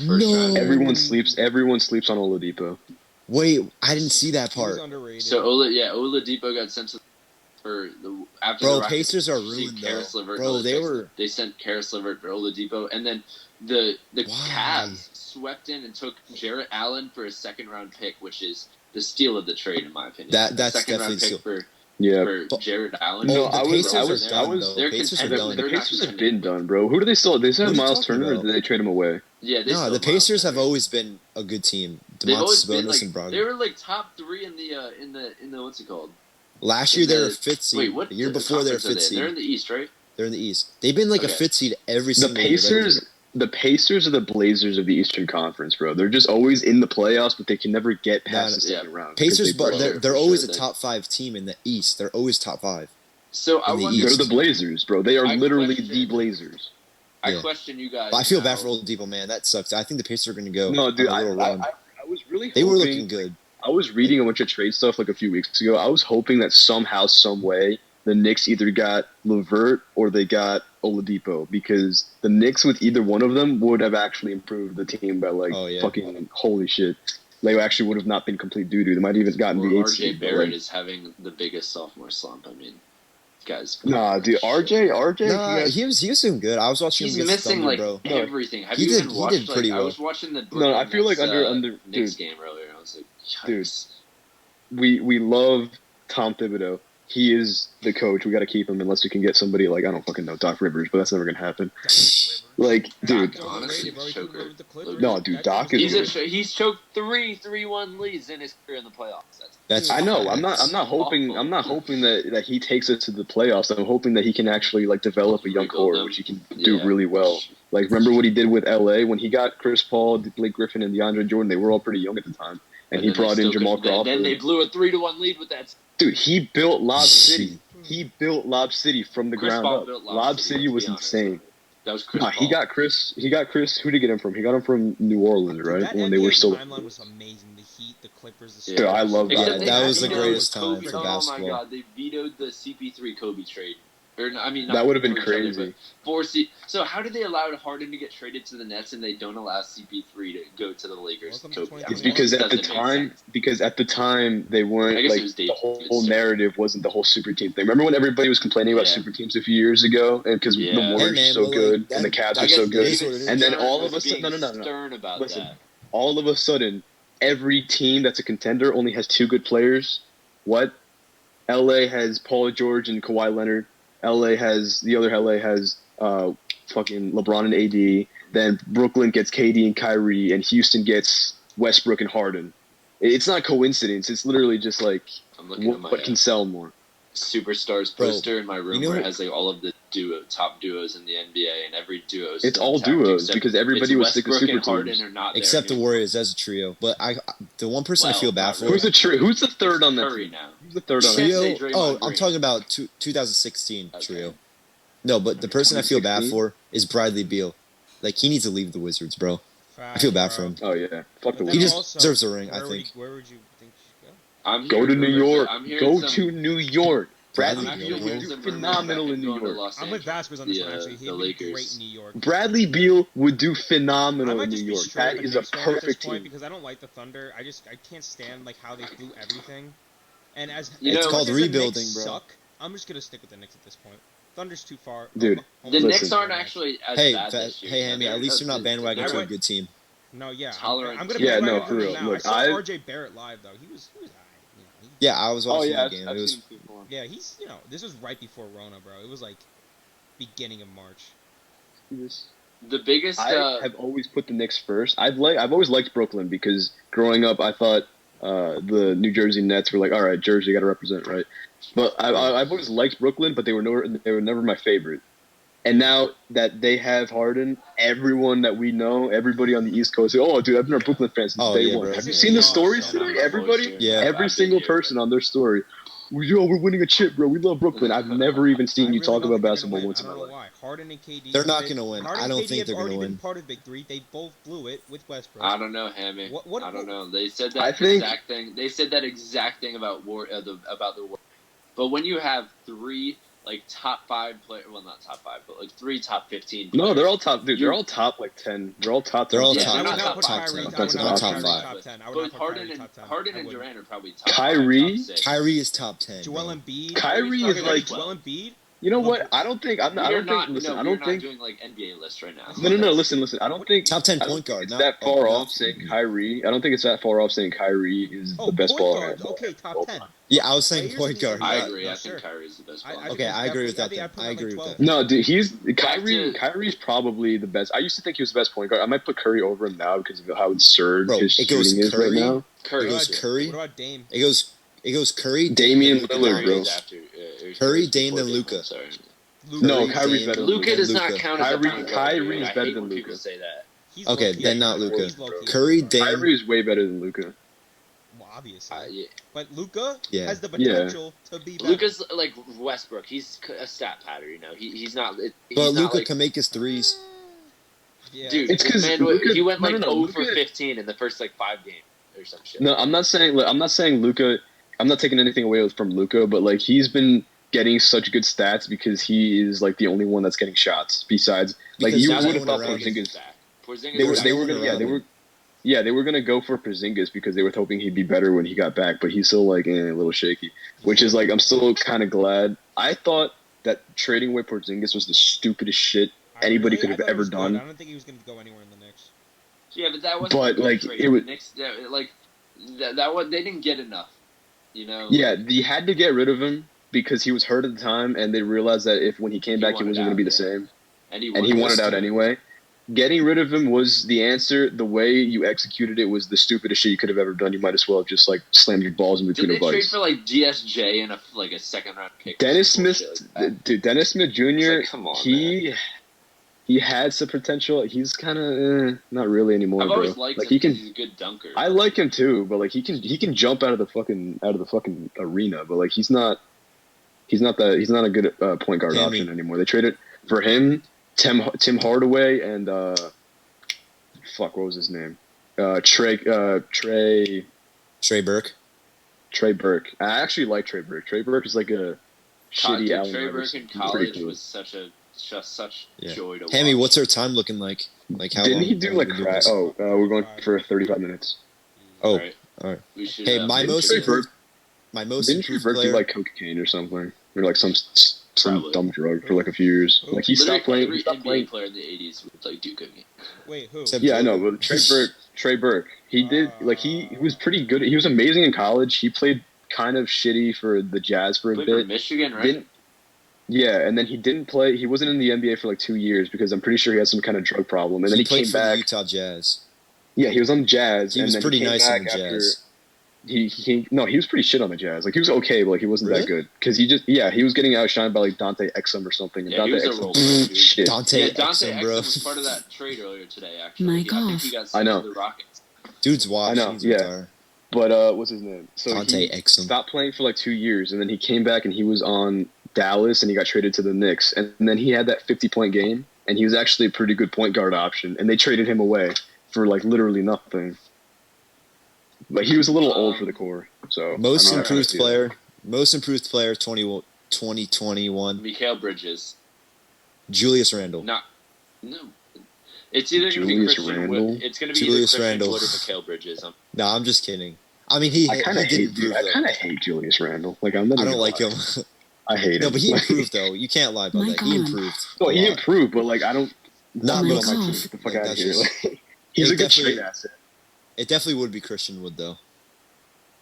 first round. Everyone sleeps on Oladipo. Wait, I didn't see that He was part. underrated. So Oladipo got sent to after Bro, the Rockets Pacers are received ruined, Karis though. LeVert Bro, and they Oladipo. were- They sent Karis LeVert for Oladipo, and then the Why? Cavs swept in and took Jarrett Allen for a second round pick, which is the steal of the trade in my opinion. That's second round definitely pick for Yeah. Jared Allen. No, the I was- Pacers I was- are done, I was- though. they're Pacers are contenders. done. The They're not Pacers have contending been with- done, bro. Who do they still? They still have What are you Miles talking Turner. Or about? did they trade him away? Yeah, they No, still the have Miles Pacers have Turner. always been a good team. They've always DeMontis been Sabonis like and Brogdon. they were like top 3 in the what's it called? Last year in they were the- fifth seed. Wait, what The year the before they were conference are fifth They're seed. in the East, right? They're in the East. They've been like a Okay. fifth seed every The single year. Pacers. The Pacers are the Blazers of the Eastern Conference, bro. They're just always in the playoffs, but they can never get past the Yeah. second round. because Pacers, they but blow. they're for always sure. a top 5 team in the East. They're always top 5. So I In the wonder. East. They're the Blazers, bro. They are I literally question- the Blazers. I Yeah. question you guys. But I feel now. bad for Oladipo, man. That sucks. I think the Pacers are going to go No, dude, on a little run. I was really They were hoping- looking good. I was reading a bunch of trade stuff like a few weeks ago. I was hoping that somehow, some way, the Knicks either got LeVert or they got Oladipo, because the Knicks with either one of them would have actually improved the team by like Oh, yeah. fucking holy shit. They actually would have not been complete doo doo. They might have even gotten Or the 8th RJ seed. but, Barrett like, is having the biggest sophomore slump. I mean, guys. nah, dude, RJ, Nah, yeah. he was doing good. I was watching He's him against missing Thunder, like bro. everything. Have He you did- even he watched? did pretty I well. was watching the No, I feel like Nets, under Knicks dude. game earlier. I was like, Dude. yikes. we love Tom Thibodeau. He is the coach. We got to keep him unless we can get somebody like I don't fucking know Doc Rivers, but that's never gonna happen. Like, dude, Doc's honestly, overrated, bro. He choker. couldn't go with the Clippers. No, dude, That Doc team is was good. He's choked 3-1 leads in his career in the playoffs. That's I know. I'm facts. not hoping. awful. I'm not hoping that he takes us to the playoffs. I'm hoping that he can actually like develop a young Rebuild core, them. which he can do Yeah. really well. Like, remember what he did with LA when he got Chris Paul, Blake Griffin, and DeAndre Jordan? They were all pretty young at the time, and he then they brought in still Jamal couldn't- Crawford. Then they blew a 3-1 lead with that. Dude, he built Lob City. He built Lob City from the Chris ground Paul up. built Lob City let's was be honest. insane. That was Chris Nah, Paul. he got Chris. Who did he get him from? He got him from New Orleans, Dude, right? that When NBA they were still. timeline was amazing. The Heat, the Clippers, the Yeah. Dude, Spurs. I love that. Except Yeah, they that was the vetoed greatest Kobe. time for Oh basketball. my god, they vetoed the CP3 Kobe trade. Or I mean, That would have been for each other, crazy. but 4C. So how did they allow Harden to get traded to the Nets and they don't allow CP3 to go to the Lakers? Welcome to Kobe? 2021. It's because it at the doesn't make time, sense. they I weren't guess it like was the David whole Stern. narrative wasn't the whole super team thing. Remember when everybody was complaining about Yeah. super teams a few years ago, and because Yeah. the Hey, Warriors man, are so but, like, good that- and the Cavs I are guess so good, is what it is. and then Stern all of a was sudden, being no. Stern about Listen. that. All of a sudden, every team that's a contender only has 2 good players. What? LA has Paul George and Kawhi Leonard. LA has fucking LeBron and AD. Then Brooklyn gets KD and Kyrie, and Houston gets Westbrook and Harden. It's not coincidence. It's literally just like I'm looking at my what can sell more. Superstars Bro, poster in my room you know where it what- has like all of the top duos in the NBA, and every duo. Is It's still all intact, duos except because everybody it's was sick of Westbrook super and Harden teams. are not there Except the anymore. Warriors as a trio. But the one person I Well, feel bad not for. really. Who's the third on that Curry team? now. Who's the third on Trio- that say Trio. Draymond Oh, I'm Green. talking about 2016 Okay. trio. No, but the person I feel bad 2016? for is Bradley Beal. Like, he needs to leave the Wizards, bro. I feel bad for him. Oh yeah, fuck the But He then Wizards. just deserves a ring, I think. Where would you think he should go? I'm Go hearing to New rumors that- York. I'm hearing Go some- to New York. Bradley I'm Beal actually would hearing do some rumors phenomenal about in him New going to York. Los I'm with Angeles, Vasquez on this one, actually. the He'd be Lakers. great in New York. Bradley Beal would do I phenomenal might in New just be York. straight That up a is a Knicks fan at this perfect point team. because I don't like the Thunder. I can't stand like how they blew everything. And as You as know- much It's called as the rebuilding, Knicks bro. suck, I'm just gonna stick with the Knicks at this point. Thunder's too far. Dude, The Listen. Knicks aren't actually as Hey, bad this year. hey, you know, Hammy, at they're least you're not bandwagon I to a went- good team. No, yeah, Tolerant I'm gonna team. Yeah, bandwagon no, for for him real. now. I Look, saw I- RJ Barrett live though. He was alright. You know, Yeah, I was Oh watching yeah, the game. I've It was seen him before. yeah, he's this was right before Rona, bro. It was like beginning of March. The biggest. I have always put the Knicks first. I've always liked Brooklyn because growing up, I thought the New Jersey Nets were like, all right, Jersey got to represent, right? But I've always liked Brooklyn, but they were never my favorite. And now that they have Harden, everyone that we know, everybody on the East Coast, oh, dude, I've been a Brooklyn fan since Oh, day yeah, one. bro. Have you This seen is the awesome. stories Yeah, today? Everybody, Yeah. every single person on their story. Yo, we're winning a chip, bro. We love Brooklyn. I've never even seen you I talk really about don't think they're basketball gonna win. once I in don't my know life. why. Harden and KD. They're not gonna win. Harden I and don't KD think have they're gonna already been win. part of Big Three. They both blew it with Westbrook. I don't know, Hammy. What- I don't know. They said I that think- exact thing. They said that exact thing about about the war. But when you have three top 5 players, well, not top 5, but 3 top 15. No, players, they're all top, dude. You- They're all top 10. They're all top. They're all 10. Yeah, top. they're I would not not top put five. Kyrie. I would Offensive, not put top Kyrie five. top 10. I would But not put Harden Kyrie top 10. Harden I and wouldn't. Durant are probably top Kyrie? 5, top 6. Kyrie is top 10. Joel bro. Embiid. Kyrie Are we is talking like, Joel Embiid. you know what? I don't think I'm not. I We are don't not. think. Listen, No, I we are don't not think. doing NBA lists right now. No. Listen. I don't think Top 10 I don't point think guard. It's Not that far off not- saying Kyrie. I don't think it's that far off saying Kyrie is Oh, the best point baller. guards. Okay, top 10. Yeah, I was saying Players point in the guard. NBA. I yeah. agree. No, I sure. think Kyrie's the best I player. think Okay, it's I agree with definitely- that I'd put then. him I at, agree with 12. that. No, dude, he's Back to- Kyrie's probably the best. I used to think he was the best point guard. I might put Curry over him now because of how absurd Bro, his it goes shooting is right Curry. now. It Curry. goes Curry. What about Dame? It goes Curry, Damian Luka Lillard, Doncic. bro. Curry's after. Curry, Curry's Dame, before then Luka. I'm sorry. Luka. No, Curry, Kyrie's Dame, better than Luka Luka. does not Luka. count as a Kyrie- point guard. Kyrie dude. is I better hate than when people Luka. say that. He's Okay, low-key then a not point guard. Luka. He's low-key a Curry, point guard. Dame. Kyrie is way better than Luka. Well, obviously. Yeah. But Luka Yeah. has the potential to be better. Luka's like Westbrook. He's a stat pattern. You know, he's not. He's But not Luka like, can make his threes. Yeah. dude. It's 'cause man, Luka- he went no, like no, 0 for Luka- 15 in the first 5 games or some shit. No, I'm not saying Luka. I'm not taking anything away from Luka, but he's been getting such good stats because he is the only one that's getting shots. Besides, Because you Now there's would that have no thought one around him. Porzingis. back. Porzingis They were is they back. were gonna around him. they were gonna go for Porzingis because they were hoping he'd be better when he got back, but he's still a little shaky. Which is I'm still kind of glad. I thought that trading away Porzingis was the stupidest shit. anybody could have I thought it ever was good. done. I don't think he was going to go anywhere in the Knicks. Yeah, but that wasn't. But, a good like, trade. it was- The Knicks, that was, they didn't get enough. You know. Yeah, they had to get rid of him because he was hurt at the time, and they realized that when he came He back, he wanted wasn't going out, to be the yeah. same. And he And he wanted out. out anyway. Getting rid of him was the answer. The way you executed it was the stupidest shit you could have ever done. You might as well have just slammed your balls in between Did a they trade vice. for GSJ and a second round pick? Dennis Some Smith, bullshit like that? dude, Dennis Smith Jr. It's come on, man. He had some potential. He's kind of not really anymore, I've bro. always liked him. he can. He's a good dunker. I like him too, but he can jump out of the fucking arena, but he's not a good point guard Hammy. option anymore. They traded for him, Tim Hardaway, and what was his name? Trey Burke. Burke. I actually like Trey Burke. Trey Burke is a shitty Dude, Allen Trey Burke Iverson. in He's pretty college cool. was such Yeah. joy to Hammy, watch. what's our time looking like? How Didn't long he do have we been doing crack? this? Oh, we're going for 35 minutes. Oh, Alright. alright. We should, Hey, my maybe most should- improved- Didn't Trey improved Burke player. do cocaine or something, or some Probably. dumb drug for a few years? He Literally stopped playing. every He stopped NBA playing. player in the '80s would do cooking. Wait, who? Except- Yeah, I know, but Trey Burke, he did he was pretty good. He was amazing in college. He played kind of shitty for the Jazz for a Played for bit. Michigan, right? Didn't, yeah, and then he didn't play. He wasn't in the NBA for 2 years because I'm pretty sure he had some kind of drug problem. And then he played came for the back. Utah Jazz. Yeah, he was on the Jazz. He and was then pretty came nice back on the after- Jazz. He was pretty shit on the Jazz. He was okay, but he wasn't Really? that good because he was getting outshined by Dante Exum or something. And Yeah, he Dante was a Exum role player, dude. shit. Dante Yeah, Dante Exum, Exum bro. was part of that trade earlier today. Actually, My I think golf. he got I sent know. to the Rockets. Dude's washed. I know, He's yeah. retired. But what's his name? So Dante he Exum. stopped playing for 2 years, and then he came back and he was on Dallas, and he got traded to the Knicks, and then he had that 50-point game, and he was actually a pretty good point guard option, and they traded him away for literally nothing. But he was a little old for the core, so Most I mean, improved I player. Most improved player. 2021 2021. Mikal Bridges. Julius Randle. No. It's either going to be Julius Christian Randle? Wood. It's going to be Julius either Christian Randle. Wood or Mikal Bridges. No, I'm just kidding. I mean, he I kind of did hate, improve, dude. I though. kind of hate Julius Randle. Like I'm not. I even don't like lying. him. I hate him. No, but he Like, improved, though. You can't lie about Mike that. He on. improved. No, a he lot. improved, but like I don't. Not Mike Get off. the fuck Like, out of that's here. just- Like, he's It a good definitely- trade asset. It definitely would be Christian Wood, though.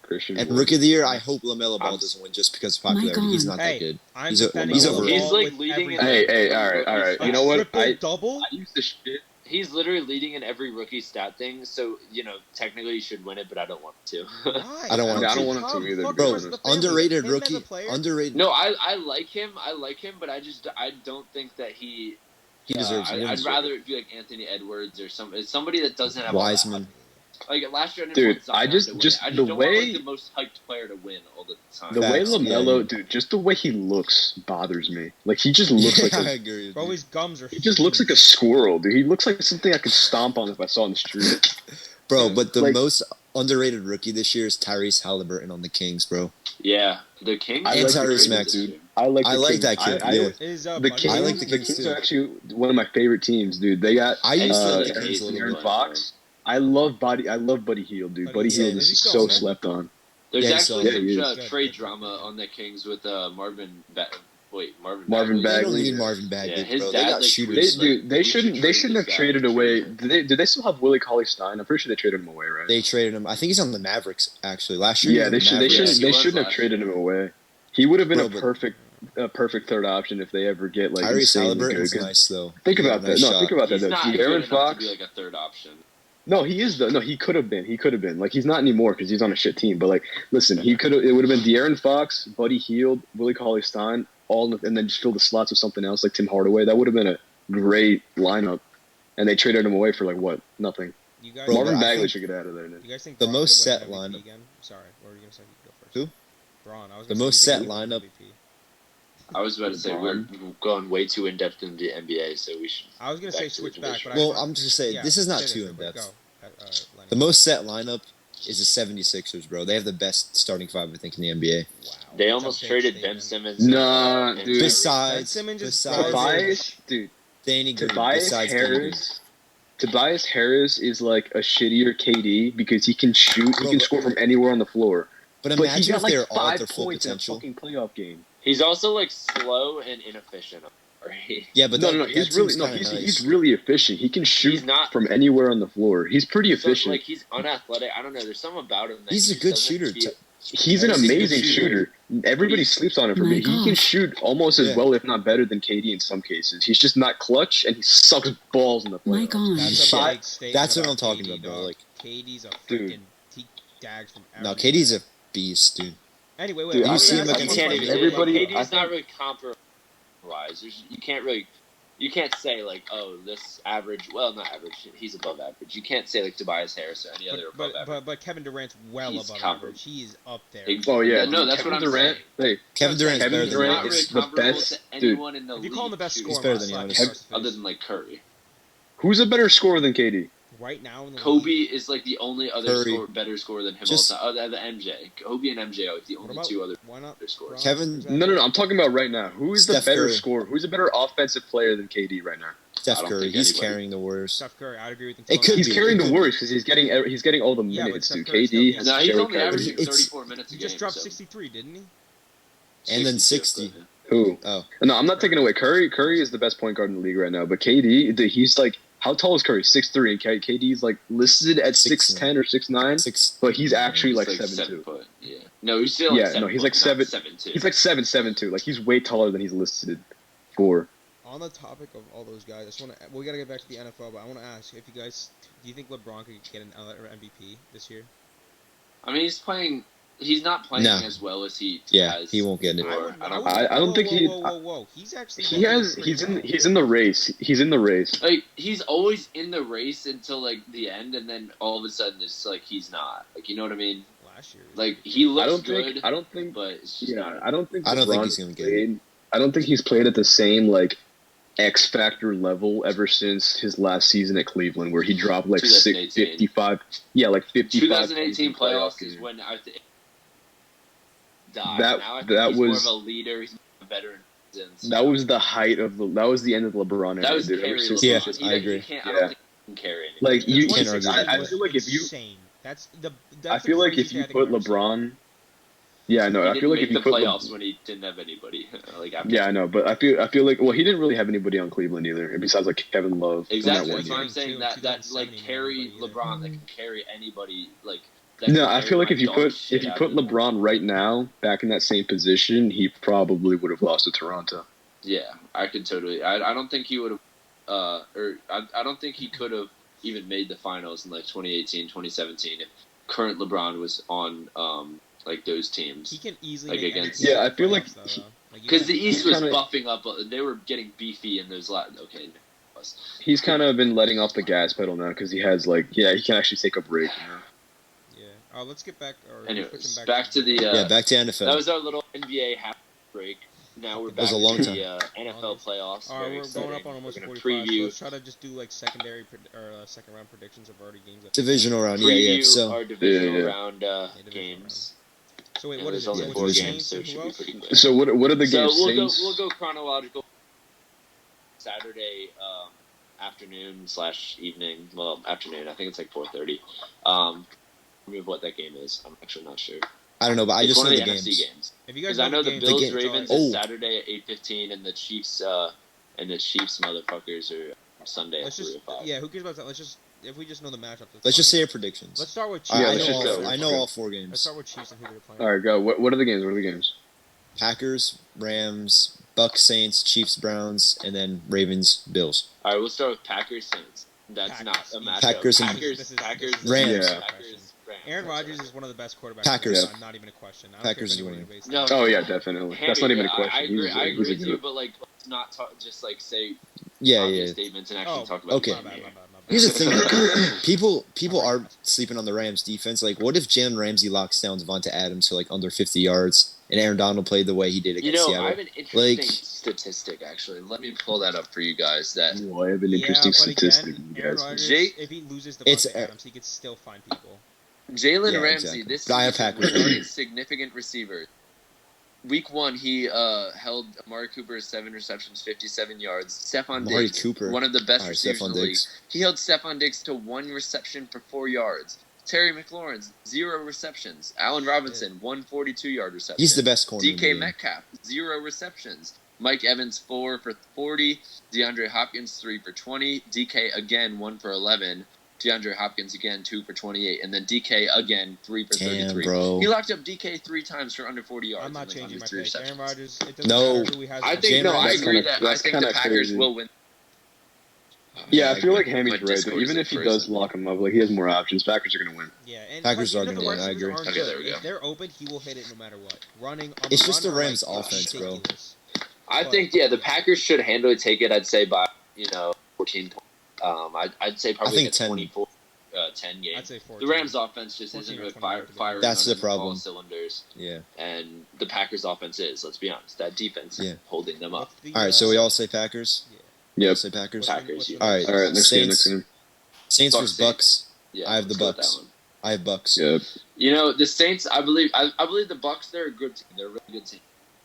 Christian. And Wood. Rookie of the Year, I hope LaMelo Ball I'm- doesn't win just because of popularity. Mike He's on. not Hey, that good. I'm He's defending he's LaMelo overrated. He's like with leading in everything. Hey, all right. You know what? Triple-double? I used to shit. He's literally leading in every rookie stat thing, so technically he should win it, but I don't want to. Why? I don't want I don't to. want him to either, Fuck bro. the rest of the family. Underrated Him as a rookie. player? Underrated. No, I like him. But I don't think that he. He deserves it. I'd rather it be like Anthony Edwards or somebody that doesn't have Wiseman. Like last year, I didn't Dude, want Zion I just- to win just it. I the just don't way- want like, the most hyped player to win all the time. The way Facts, LaMelo, yeah. dude, just the way he looks bothers me. Like he just looks like I a, agree. with Bro, you. his gums are. he just looks like a squirrel, dude. He looks like something I could stomp on if I saw in the street. Bro, but the like- most underrated rookie this year is Tyrese Halliburton on the Kings, bro. Yeah, the Kings. I And like the Tyrese Kings, Maxey. dude. I like that Kings. kid. I- yeah. Is, the Buddy Kings, I Hield? like the Kings, Kings too. are actually one of my favorite teams, dude. They got I used to like the Kings Kings a little Aaron bit. Fox. I love Buddy Hield, dude. Buddy Buddy Hield. Hield Is he is still so on there? slept on. There's Yeah, actually yeah, he some is. trade Good. drama on the Kings with Marvin. Marvin Marvin Bagley. They don't Bagley. need Marvin Bagley, Yeah, his bro. They dad, got like, They, shooters. dude, they we should shouldn't. They trade shouldn't have this guy. traded away. Trade Did they still have Willie Cauley-Stein? I'm pretty sure they traded him away, right? They traded him. I think he's on the Mavericks actually. Last year, he Yeah, was they on the should. Mavericks. They was shouldn't have last traded him away. He would have been Bro, a perfect third option if they ever get like Tyrese insanely Halliburton's good. nice though. Think He got about a nice that. No, shot. think about that. He's Though. not good De'Aaron enough Fox. to be like a third option. No, he is though. No, he could have been. He could have been. Like he's not anymore because he's on a shit team. But like, listen, he could have. It would have been De'Aaron Fox, Buddy Hield, Willie Cauley-Stein, and then just fill the slots with something else like Tim Hardaway. That would have been a great lineup. And they traded him away for like what? Nothing. You guys, Bro, Marvin I Bagley think- should get out of there. Man. you guys think The Braun most could win set MVP lineup- Again? Sorry, what were you gonna say? You go first. Who? Braun. I was The gonna most say, you set think he lineup- wins MVP. I was about to say we're going way too in depth into the NBA, so we should. I was gonna Back say to the switch back, division. but Well, I I'm just saying yeah, this is not say too real in quick. depth. Go. Lenny. The most set lineup is the 76ers, bro. They have the best starting five, I think, in the NBA. Wow, They that's almost a big traded Ben statement. Simmons. Nah, and dude. Besides, Ben Simmons is besides Tobias, dude. Danny Green, Tobias besides Danny Green. Harris. Tobias Harris is like a shittier KD because he can shoot. He Bro, can but- score from anywhere on the floor. But But he imagine got if like they're all at 5 their full points in a potential. fucking playoff game. He's also like slow and inefficient. Right? Yeah, but No, that, he's that really seems no. kinda nice. He's really efficient. He can shoot He's not- from anywhere on the floor. He's pretty So, efficient. like he's unathletic. I don't know. There's something about him. That He's he a just good doesn't shooter. feel- He's an He's a good amazing shooter. Everybody sleeps on him for My me. He can God. shoot almost as Yeah. well, if not better, than KD in some cases. He's just not clutch, and he sucks balls in the Mike playoffs. on. That's a Yeah. big statement. That's what I'm about talking KD, about, bro. dog. Like, KD's a Dude. freaking he dags from no, everywhere. KD's a beast, dude. Anyway, wait. Dude, let me you see him ask against you You one can't question. even, everybody- Like, I KD's not really compromised. You can't say like, oh, this average. Well, not average. He's above average. You can't say like Tobias Harris or any other above average. But Kevin Durant's well He's above comparable. average. He is up there. Oh yeah, No, that's Kevin what I'm Durant. saying. Hey, Kevin Durant's Kevin better He's than Durant not really is the comparable best- to dude. anyone in the If league. you call him the best shooting. scorer, He's better I'll than slap Giannis. you across the other face. than like Curry. who's a better scorer than KD? Right now in the Kobe league. is like the only other Curry. better scorer than him. Just- Also, other than MJ, Kobe and MJ are like the What only about two other why not better scorers. Kevin- No, I'm talking about right now. Who is the Steph better Curry. scorer? Who's a better offensive player than KD right now? Steph I don't Curry. think He's anybody- carrying the Warriors. Steph Curry, I'd agree with him. It could He's be. carrying It the could Warriors because he's getting all the Yeah, but minutes, Steph dude. Curry's KD still- has No, he's Sherry only Curry. averaging It's- 34 minutes a He game. just dropped so 63, didn't he? And then 62, 60. Who? Oh, No, I'm not taking away Curry. Curry is the best point guard in the league right now. But KD, he's like, how tall is Curry? 6'3", and KD's like listed at 6'10" or 6'9", 6. but he's actually He's like like 7'2". foot. Yeah. No, he's still like Yeah, 7 no, he's foot, like not 7 7'2". He's like 7'2". Like he's way taller than he's listed for. On the topic of all those guys, I just want to. We gotta get back to the NFL, but I want to ask if you guys, do you think LeBron could get another MVP this year? I mean, he's playing. He's not playing No. as well as he Yeah, has. he won't get it. before. I don't. I don't think he- Whoa! He's actually. He has. He's in the race. He's in the race. Like he's always in the race until like the end, and then all of a sudden it's like he's not. Like you know what I mean? Last year. Like he looks I don't good, think. I don't think. but it's just Yeah, not. I don't think. I don't think LeBron's he's gonna get played. I don't think he's played at the same like X factor level ever since his last season at Cleveland, where he dropped like 2018. 55. Yeah, like 55. 2018 playoffs is games. when I died. That- now I think that he's was- more of a leader. He's a veteran seasons. That was the height of the. That was the end of the LeBron era. That was dude. carry Ever since- LeBron. Yeah, I agree. I Yeah. don't think he can carry anything. Like, The you can't 2016 argue that. I was feel like if you. insane. That's the I feel like if you put LeBron. Yeah, I know. He I didn't feel like make if you the put. playoffs when he didn't have anybody. Like after Yeah, I know, but I feel like he didn't really have anybody on Cleveland either, besides like Kevin Love. in that Exactly. one That's year. why I'm saying that 2007 like carry anybody either. LeBron that can carry anybody like. That No, can I carry feel like my if you dog put shit out of- LeBron right now back in that same position, he probably would have lost to Toronto. Yeah, I could totally. I don't think he would have. I don't think he could have even made the finals in like 2018, 2017 if current LeBron was on like those teams. He can easily Like make against- any team Yeah, I in feel the like playoffs, though, he- though. Like, you Because the gotta- East was kinda- buffing up. They were getting beefy in those last. Okay. He's kind of been letting off the gas pedal now because he has he can actually take a break. You know? Yeah. Let's get back. Or Anyways, switching back to the. Yeah, back to NFL. That was our little NBA half break. Now we're It back was a long to time. the NFL playoffs. All right, Very we're exciting. going up on almost We're gonna 45. So preview, let's try to just do like second round predictions of already games. Divisional round. Yeah, yeah. preview So our divisional Yeah. round divisional games. So wait, Yeah, what is there's it? only What's four the division? games, Saints so it and should who be else? pretty quick. So what are the So games? we'll Saints? go chronological. Saturday afternoon / evening. Well, afternoon. I think it's like 4:30. Remember what that game is. I'm actually not sure. I don't know, but I It's just one know of the the games. NFC games. If you guys Because I know the games, Bills game- Ravens Oh. is Saturday at 8:15, and the Chiefs motherfuckers are Sunday at let's just 3:05. yeah. Who cares about that? Let's just if we just know the matchup. Let's just fine. say our predictions. Let's start with Chiefs. Yeah, I let's know just all. go. I know all four Let's games. start with Chiefs and who they're playing. All right, go. What are the games? What are the games? Packers, Rams, Bucks, Saints, Chiefs, Browns, and then Ravens, Bills. All right, we'll start with Packers Saints. That's Packers. not a matchup. Packers and- Packers, This is Rams. Yeah. Packers, Rams. Aaron That's Rodgers right. is one of the best quarterbacks. Packers. Of all time, not even a question. I don't Packers care is if winning. anyone debates No, that. Oh yeah, definitely. That's not even a question. I agree. I agree he's a with you, goat. but like, let's not talk, just like say Yeah, obvious yeah. statements and actually Oh, talk about. okay. the game here. My bad. Here's the thing: people are sleeping on the Rams defense. Like, what if Jalen Ramsey locks down Devonta Adams to like under 50 yards, and Aaron Donald played the way he did You against know, Seattle? I have an interesting Like- statistic actually. Let me pull that up for you guys. That Well, I have an interesting but statistic. Again, you Aaron guys. Rodgers, Jay- if he loses It's- Devontae Adams, he could still find people. Jalen Yeah, Ramsey, exactly. this But I have season, Packers. regarding significant receiver. Week 1, he held Amari Cooper 7 receptions, 57 yards. Stephon Amari Diggs, Cooper. one of the best All right, receivers in Stephon the league. Diggs. He held Stephon Diggs to 1 reception for 4 yards. Terry McLaurin, 0 receptions. Allen Robinson, 142-yard reception. He's the best corner. in the DK game. Metcalf, 0 receptions. Mike Evans, 4 for 40. DeAndre Hopkins, 3 for 20. DK again, 1 for 11. DeAndre Hopkins again, 2 for 28. And then DK again, 3 for 33. Damn, bro. He locked up DK 3 times for under 40 yards. I'm not and, like, changing under my 3 pick. Aaron receptions. Rodgers, it doesn't No. matter who he has. I on think, the no, team. I That's agree kinda- that I that's think the kinda Packers crazy. will win. Yeah, I feel like My Hammy's right. Though. Discord Even is if he frozen. does lock him up, like he has more options. Packers are gonna win. Yeah, and Packers plus, are even if the gonna wide win, I receivers agree. aren't Okay, good, there we go. If they're open, he will hit it no matter what. Running on It's the just run the or, Rams' like, offense, bro. ridiculous. I think, yeah, the Packers should handily take it, I'd say, by, 14 points. I'd say probably think like a 10. 24 10 game. I'd say 14. The Rams' offense just 14 isn't or really 21 firing That's the on all problem. cylinders. Yeah. And the Packers' offense is, let's be honest, that defense Yeah. is holding them up. What's the, All right, so we all say Packers. We all Yep. say Packers. Packers, yeah. All right. All right, next game. Saints. Next game. Saints Bucks, versus Bucks. Yeah, I have the let's go with that Bucks. one. I have Bucks. Yep. You know, the Saints, I believe the Bucks, they're a good team. They're a really good team.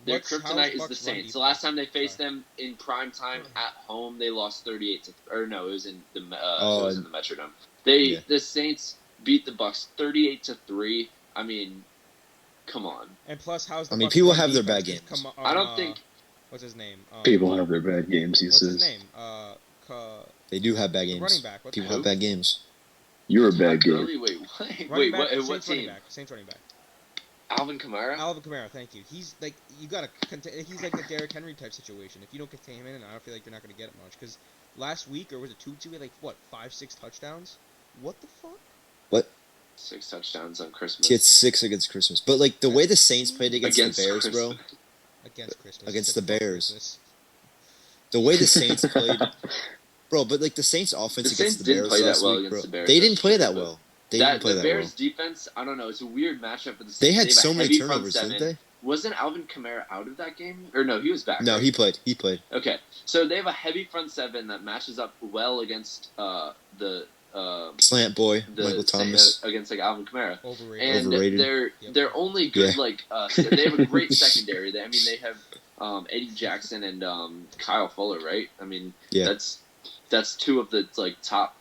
Their How's kryptonite is Bucks the run Saints. The defense? last time they faced Sorry. them in prime time at home, they lost 38 to, or no, it was in the Oh, it was in the Metrodome. yeah. The Saints beat the Bucks 38-3. I mean, come on. And plus, how's the I mean, Bucks people run have their defense bad just games. come I don't think What's his name? People have their bad games. He What's his says name? They do have bad The games. running back. What the People hell? have bad games. you're a Todd bad game. Gurley? Wait, what? Running Wait, back, what Saints team? running back. Saints running back. Alvin Kamara? Alvin Kamara, thank you. He's like you gotta contain. He's like a Derrick Henry type situation. If you don't contain him, I don't feel like you're not gonna get it much. Because last week or was it 2 2? We had like what 5-6 touchdowns. What the fuck? 6 touchdowns on Christmas. He had 6 against Christmas. But like the way the Saints played against Against the Bears, Christmas. bro. Against Christmas. Against Said the fuck Bears. Christmas. The way the Saints played, bro. But like the Saints' offense The against Saints the didn't Bears play that last well week, against bro. the Bears, They didn't that's play true, that but well. They didn't play the that Bears well. defense, I don't know. It's a weird matchup for the Saints. They had have so a many heavy front turnovers, seven. didn't they? Wasn't Alvin Kamara out of that game? Or no, he was back. No, right? he played. He played. Okay, so they have a heavy front seven that matches up well against the Slant boy, the Michael Thomas. against like Alvin Kamara. Overrated. And Overrated. they're only good they have a great secondary. They have Eddie Jackson and Kyle Fuller, right? I mean, Yeah. that's two of the like top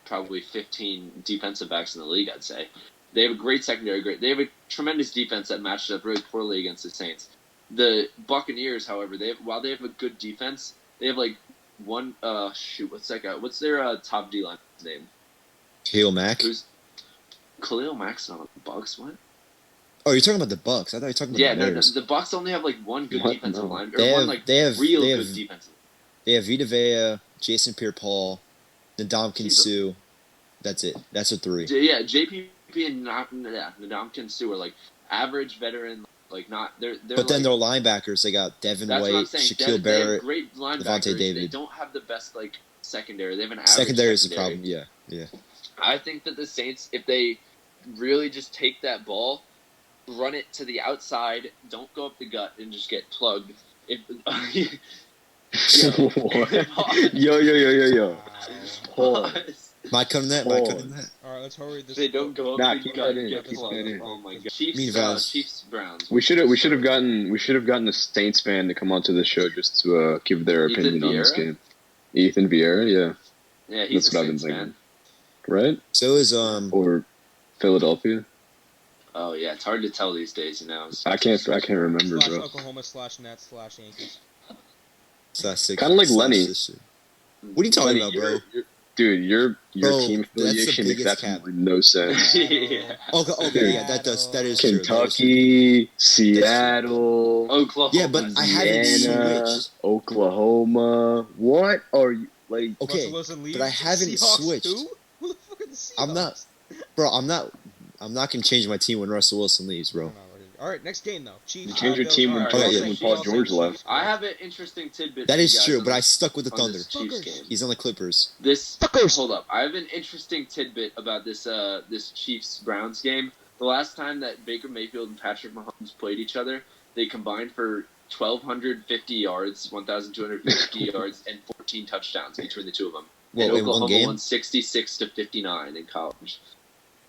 probably 15 defensive backs in the league, I'd say. They have a great secondary. They have a tremendous defense that matches up really poorly against the Saints. The Buccaneers, however, while they have a good defense, they have like one what's that guy? What's their top D line name? Khalil Mack. Who's Khalil Mack's not on the Bucks? What? Oh, you're talking about the Bucks. I thought you were talking about the Bears. The Bucks only have like one good defensive line, or They one have- good defensive. They have Vita Vea, Jason Pierre-Paul, Ndamukong Suh. That's it. That's a three. Yeah, JPP and Ndamukong Suh are like average veteran, like not they're. But then like, their linebackers, they got Devin that's White, what I'm saying. Shaquille They have Barrett. great linebackers. Devontae David. They don't have the best like secondary. They have an average Secondary is the secondary. problem. Yeah. I think that the Saints, if they really just take that ball, run it to the outside, don't go up the gut, and just get plugged. If Yo. Wow. Might come that. All right, let's hurry this. They don't go up Nah, the keep gut that and in, get keep plugged. that in. Oh my god. Meanwhile- Chiefs Browns. We should have gotten a Saints fan to come onto the show just to give their Ethan opinion on this Vieira? game. Ethan Vieira, yeah, Yeah, he's that's a what I've been Saints thinking. fan. Right? So is Or Philadelphia? Oh yeah, it's hard to tell these days, you know. I can't remember, Slash bro. Oklahoma / Nets / Yankees. Kinda like Lenny. What are you talking Lenny, about, bro? Dude, your Bro, team that's the affiliation makes biggest absolutely no sense. Yeah. Okay, yeah, that is true. That is true. Kentucky, Seattle, Oklahoma. Yeah, but I haven't Indiana, switched. Oklahoma. What are you like? Okay, Russell Wilson leaves. but I haven't Seahawks switched. Who the fuck are the Seahawks? I'm not, bro. I'm not gonna change my team when Russell Wilson leaves, bro. All right, next game though. Chiefs. You changed your Bills. team when All Paul- I'll yeah, say when Chiefs, Paul I'll George say left. Chiefs. I have an interesting tidbit. That for you is guys true, on but I this- stuck with the on Thunder. this Chiefs Fuckers. game. He's on the Clippers. Hold up. I have an interesting tidbit about this Chiefs Browns game. The last time that Baker Mayfield and Patrick Mahomes played each other, they combined for 1,250 yards, 1,250 yards, and 14 touchdowns between the two of them. Well, and in one Oklahoma game. won 66-59 in college.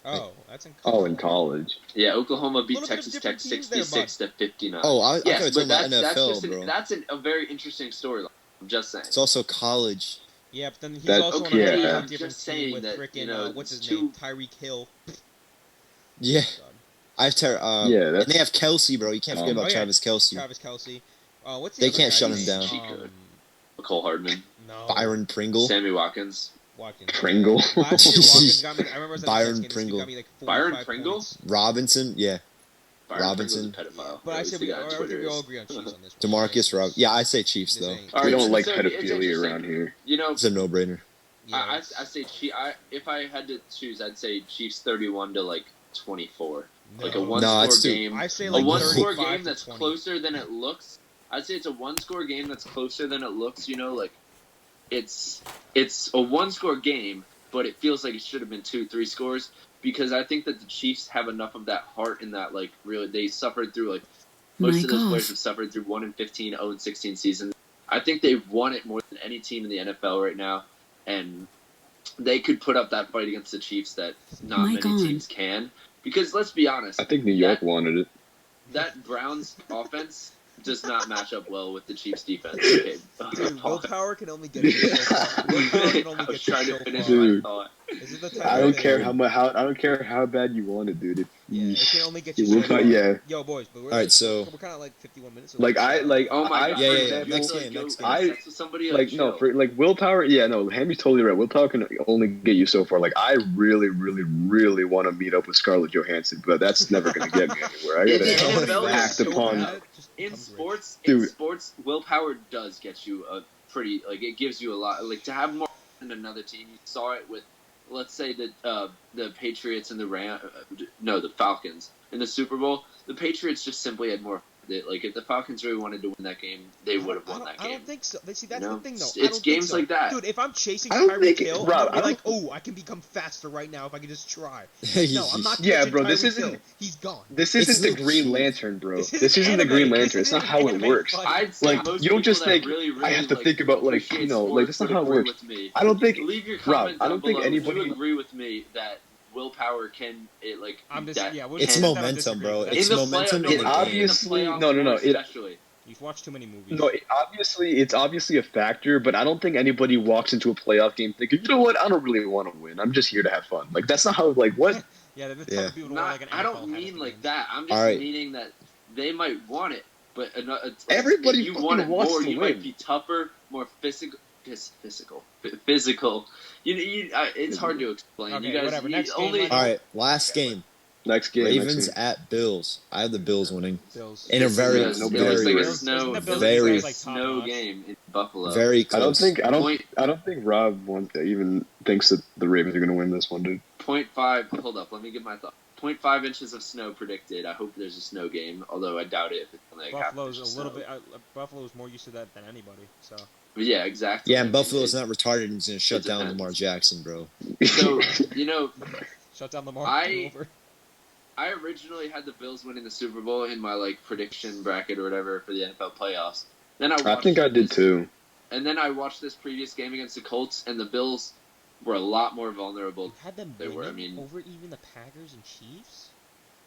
Oh, that's in Oh, in college. Yeah, Oklahoma beat Little bit of Texas Tech different teams there, 66-59. Oh, I thought you yes, were but talking about that's NFL, just bro. that's a very interesting storyline. I'm just saying. It's also college. Yeah, but then he's That- also okay, on a yeah. different I'm team just saying with that, frickin' you know, what's his it's name? too- Tyreek Hill. Yeah, God. I have Yeah, and that's they have Kelsey, bro. You can't forget about Oh, yeah. Travis Kelsey. Travis Kelsey. What's the They other can't guy? shut He's, him down. Chico. Cole Hardman, No. Byron Pringle. Sammy Watkins. Watkins. Pringle. Last year, Watkins got me. I remember I was at the Byron Jets game, this dude Pringle. got me like 45 Byron Pringle? points. Robinson, yeah. Byron Robinson. Pringle's a pedophile. But I At said least the we, guy on I think Twitter we all is. agree on Chiefs on this one. Demarcus Rob. Yeah, I say Chiefs This though. ain't- All We right, don't like so it's pedophilia interesting. around here. You know, It's a no-brainer. Yeah, I say if I had to choose, I'd say Chiefs 31 to like 24. Like a No. one No, score it's too- game. I say A like one score 35 game to that's 20. closer than it looks. I'd say it's a one score game that's closer than it looks. You know, like it's a one score game, but it feels like it should have been 2-3 scores because I think that the Chiefs have enough of that heart in that like really they suffered through like most of those Mike players off. have suffered through 1-15, 0-16 seasons. I think they've won it more than any team in the NFL right now, and they could put up that fight against the Chiefs that not Mike many on. teams can. Because let's be honest, I think New York wanted it. that Browns offense does not match up well with the Chiefs defense. Okay. Dude, willpower can only get you so far. Willpower can only I was get you trying so to finish far. my Dude. thought. Is it the type I of don't thing- care I don't care how bad you want it, dude. If Yeah, it can only get you you so will far. fight, yeah. Yo, boys, but we're All right, so- we're kind of like 51 minutes. so Like let's, I like Oh my I, god! Yeah, for yeah, example, next Like, game, go next have game. sex with somebody like on no the for like willpower. Yeah, no, Hammy's totally right. Willpower can only get you so far. Like I really, really, really want to meet up with Scarlett Johansson, but that's never gonna get me anywhere. I In the gotta NFL, act it's so upon. bad. In Comes rich. sports, Dude. willpower does get you a pretty like it gives you a lot. Like to have more than another team. You saw it with, let's say the Patriots and the the Falcons in the Super Bowl. The Patriots just simply had more Like if the Falcons really wanted to win that game, they would have won that game. I don't think so. See, that's You know? the thing, though. It's games like that, dude. If I'm chasing I don't Tyreek think Hill, Rob, I'm gonna be I like, don't- oh, I can become faster right now if I can just try. He's- No, I'm not. Yeah, catching bro, this Tyreek isn't- Hill. He's gone. This It's isn't the the Green Chiefs. Lantern, bro. This This isn't isn't the Green anime. Lantern. This It's not isn't how it anime works. fight. I'd say Like, most you don't just people that think, really, I have to like, think about, like, appreciate you know, like, that's not sports how it would agree works. with me. I don't think, Leave your Rob, comment I don't down think below. anybody. Would you agree with me that willpower can like I'm just that yeah. We'll It's just sit down and momentum, disagree, bro. but It's in the momentum play, in no, a but game. obviously- in the playoffs no, more it- especially. You've watched too many movies. No, it's obviously a factor, but I don't think anybody walks into a playoff game thinking, you know what, I don't really want to win. I'm just here to have fun. Like, that's not how, like, what? Yeah, the Yeah. type of people who want, like an I NFL don't mean hat like at the that. I'm just Alright. meaning that they might want it, but Everybody if you fucking want it wants more, to you win. might be tougher, more physical. It's hard to explain. Okay, you guys whatever. Next game, only let's- All right, last game. Next game. Ravens at Bills. I have the Bills winning Bills. in a This very, is nobody it looks very, like a Bills- snow, isn't the Bills very- like a like top snow notch? game in Buffalo. very I close. don't think Rob even thinks that the Ravens are going to win this one, dude. 0.5. Hold up, let me get my thought. 0.5 inches of snow predicted. I hope there's a snow game, although I doubt it if it's only like half an Buffalo's inch of a little snow. bit. Buffalo's more used to that than anybody. So But yeah, exactly. Yeah, I and mean, Buffalo's it- not retarded and he's going to shut it down depends. Lamar Jackson, bro. So you know, shut down Lamar. I- Over. I originally had the Bills winning the Super Bowl in my like prediction bracket or whatever for the NFL playoffs. Then I I think I did this- too. And then I watched this previous game against the Colts, and the Bills were a lot more vulnerable. You had them They were, I winning mean- over even the Packers and Chiefs.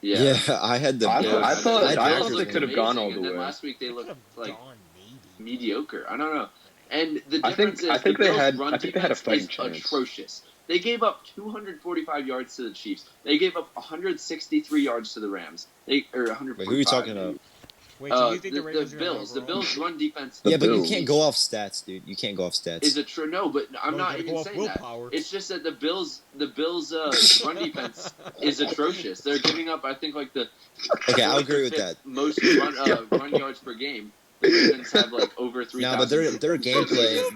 Yeah, I had the I Bills. thought- The I Bills thought they looked could have gone amazing, all the and then way. last week they They could looked have like gone maybe. mediocre. I don't know. And the I think- difference is I think the they Bills' had- run I think they had a defense fighting is chance. atrocious. They gave up 245 yards to the Chiefs. They gave up 163 yards to the Rams. Wait, 145. Wait, who are you talking about? Wait, so you think the the Ravens are gonna Bills. The overall? Bills' run defense The Yeah, but you Bills. can't go off stats, dude. You can't go off stats. is a true. No, but I'm No, not you gotta even go off saying that. willpower. It's just that the Bills' run defense is atrocious. They're giving up, I think, like the Okay, I'll fourth or agree with fifth that. most run yards per game. The Ravens have like over 3,000. No, but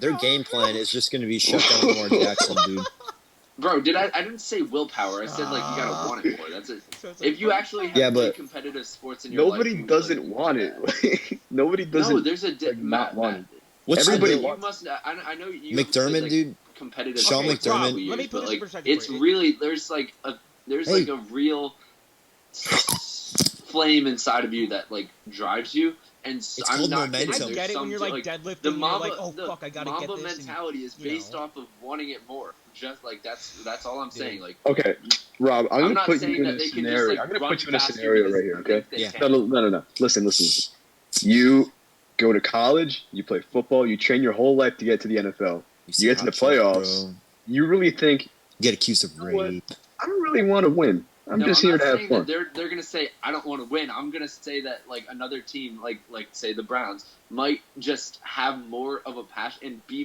their game plan is just going to be shut down Lamar Jackson, dude. Bro, I didn't say willpower. I said like you gotta want it more. That's it. So it's like- If you actually have Yeah, played but competitive sports in your life, Nobody you would, doesn't like, want do it. Nobody that. doesn't. No, there's a like, not want it. what's Everybody the you wants- must. I know you. McDermott, like, dude? Competitive. Sean sports McDermott. for Let me years, put but, this in like, perspective it's for you. really there's like Hey. a real flame inside of you that like drives you. And It's I'm called not momentum. kidding. I There's get it some when you're like deadlifting. the and you're Mamba, like, oh the fuck, I gotta Mamba get this. mentality is you based know. off of wanting it more. Just like that's all I'm saying. Like Okay, Rob, I'm I'm gonna not put saying you in that a they can just scenario. like I'm gonna run put you in a faster scenario because right here, okay? they Yeah. can. No. Listen. You go to college, you play football, you train your whole life to get to the NFL. see You get to the options, playoffs. bro. You really think, Get accused of You know what? rape. I don't really want to win. I'm No, just I'm here not to have saying fun. that they're gonna say I don't want to win. I'm gonna say that like another team, like say the Browns, might just have more of a passion and be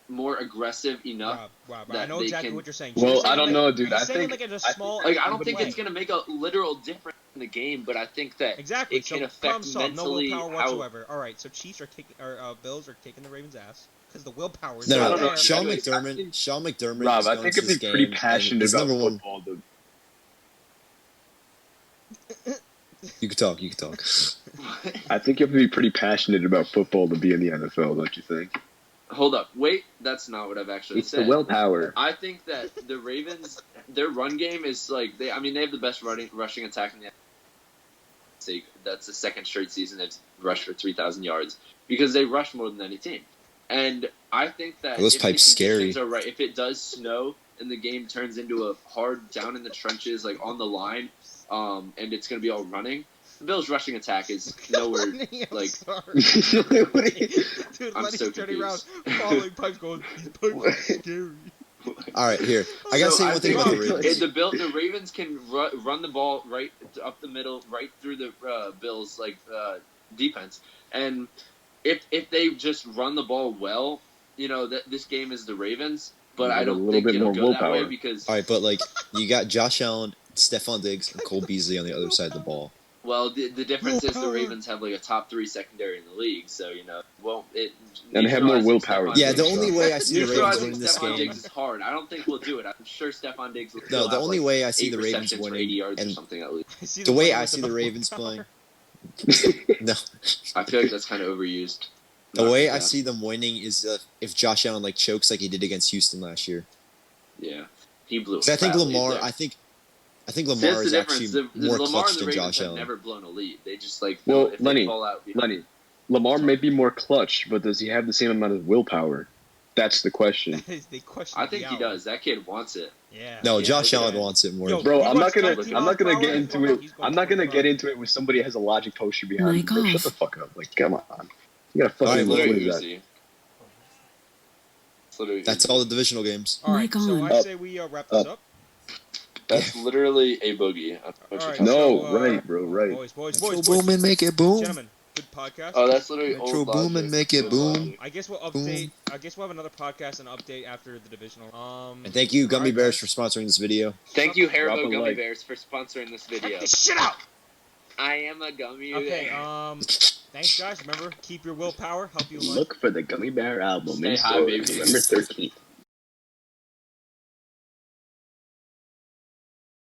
more aggressive enough. Rob, I that know they exactly can- what you're saying. Well, You're saying, I don't like, know, dude. he's I saying, think- like it's a I think- small. Like I don't think play. it's gonna make a literal difference in the game, but I think that Exactly. it can so affect problem solved. No mentally willpower how- whatsoever. All right. So Chiefs are kicking, or Bills are kicking the Ravens' ass because the willpower is No, I not don't no, know. there. Sean Anyways, I McDermott. think- Sean McDermott. Rob, is I going think to I'd this be pretty game, passionate and he's about number one. football. You can talk. I think you have to be pretty passionate about football to be in the NFL, don't you think? Hold up, wait, that's not what I've actually It's said. the willpower. I think that the Ravens, their run game is like they have the best rushing attack in the NFL. That's the second straight season they've rushed for 3,000 yards because they rush more than any team. And I think that Those if pipes the conditions scary. are right, if it does snow and the game turns into a hard down in the trenches, like on the line, and it's going to be all running, the Bills' rushing attack is nowhere. I'm like- sorry. What are you- Dude, I'm Lenny's so turning around, confused. following pipes, going, "These pipes are scary." All right, here. I gotta So say one thing about the think Ravens. The Ravens can run the ball right up the middle, right through the Bills' defense, and if they just run the ball well, that this game is the Ravens. But I With a don't little think bit it'll more go that way willpower. because All right, but like you got Josh Allen, Stephon Diggs, and Cole Beasley on the other side of the ball. well, the difference is the Willpower. Ravens have like a top 3 secondary in the league, so And they have more neutralizing willpower. Stephon Yeah, the Diggs- only way I see the Ravens neutralizing winning this Stephon game. Diggs is hard. I don't think we'll do it. I'm sure Stephon Diggs will No, still the have, only way I see 8 the Ravens receptions for winning, 80 yards or and something at least. I see the way playing I with see the enough Ravens willpower. playing, No. I feel like that's kind of overused. The way I see them winning is if Josh Allen like chokes like he did against Houston last year. Yeah, he blew. I think Lamar. I think Lamar is actually more Lamar clutch and the than Ravens Josh have Allen. never blown a lead. They just like Well, if Lenny, they fall out. Lamar may be more clutch, but does he have the same amount of willpower? That's the question. They question. I think he does. That kid wants it. Yeah. No, Yeah, Josh okay. Allen wants it more. Yo, Bro, he I'm wants not 19 gonna miles per get hour. into it. He's going I'm not gonna 25. get into it with somebody that has a logic poster behind Mike him. Bro, shut off. the fuck up. Like, come on. You gotta All right, fucking well, what Literally is that? Uzi. It's literally That's Uzi. all the divisional games. All right, Mike so on. I say we wrap this up. That's literally a boogie. All right, No, so, right, bro, right. Boys, Metro Boom and make it boom. gentlemen, good podcast. Oh, that's literally Metro old Boom logic. and make it Good boom. logic. I guess we'll update. I guess we'll have another podcast and update after the divisional. And thank you, Gummy all right, Bears, guys. for sponsoring this video. Thank you, Drop Haribo a Gummy like. Bears, for sponsoring this video. Get this shit out. I am a gummy Okay. bear. Thanks, guys. Remember, keep your willpower. Help you in life. Look for the Gummy Bear album Stay in high, stores baby. November 13th.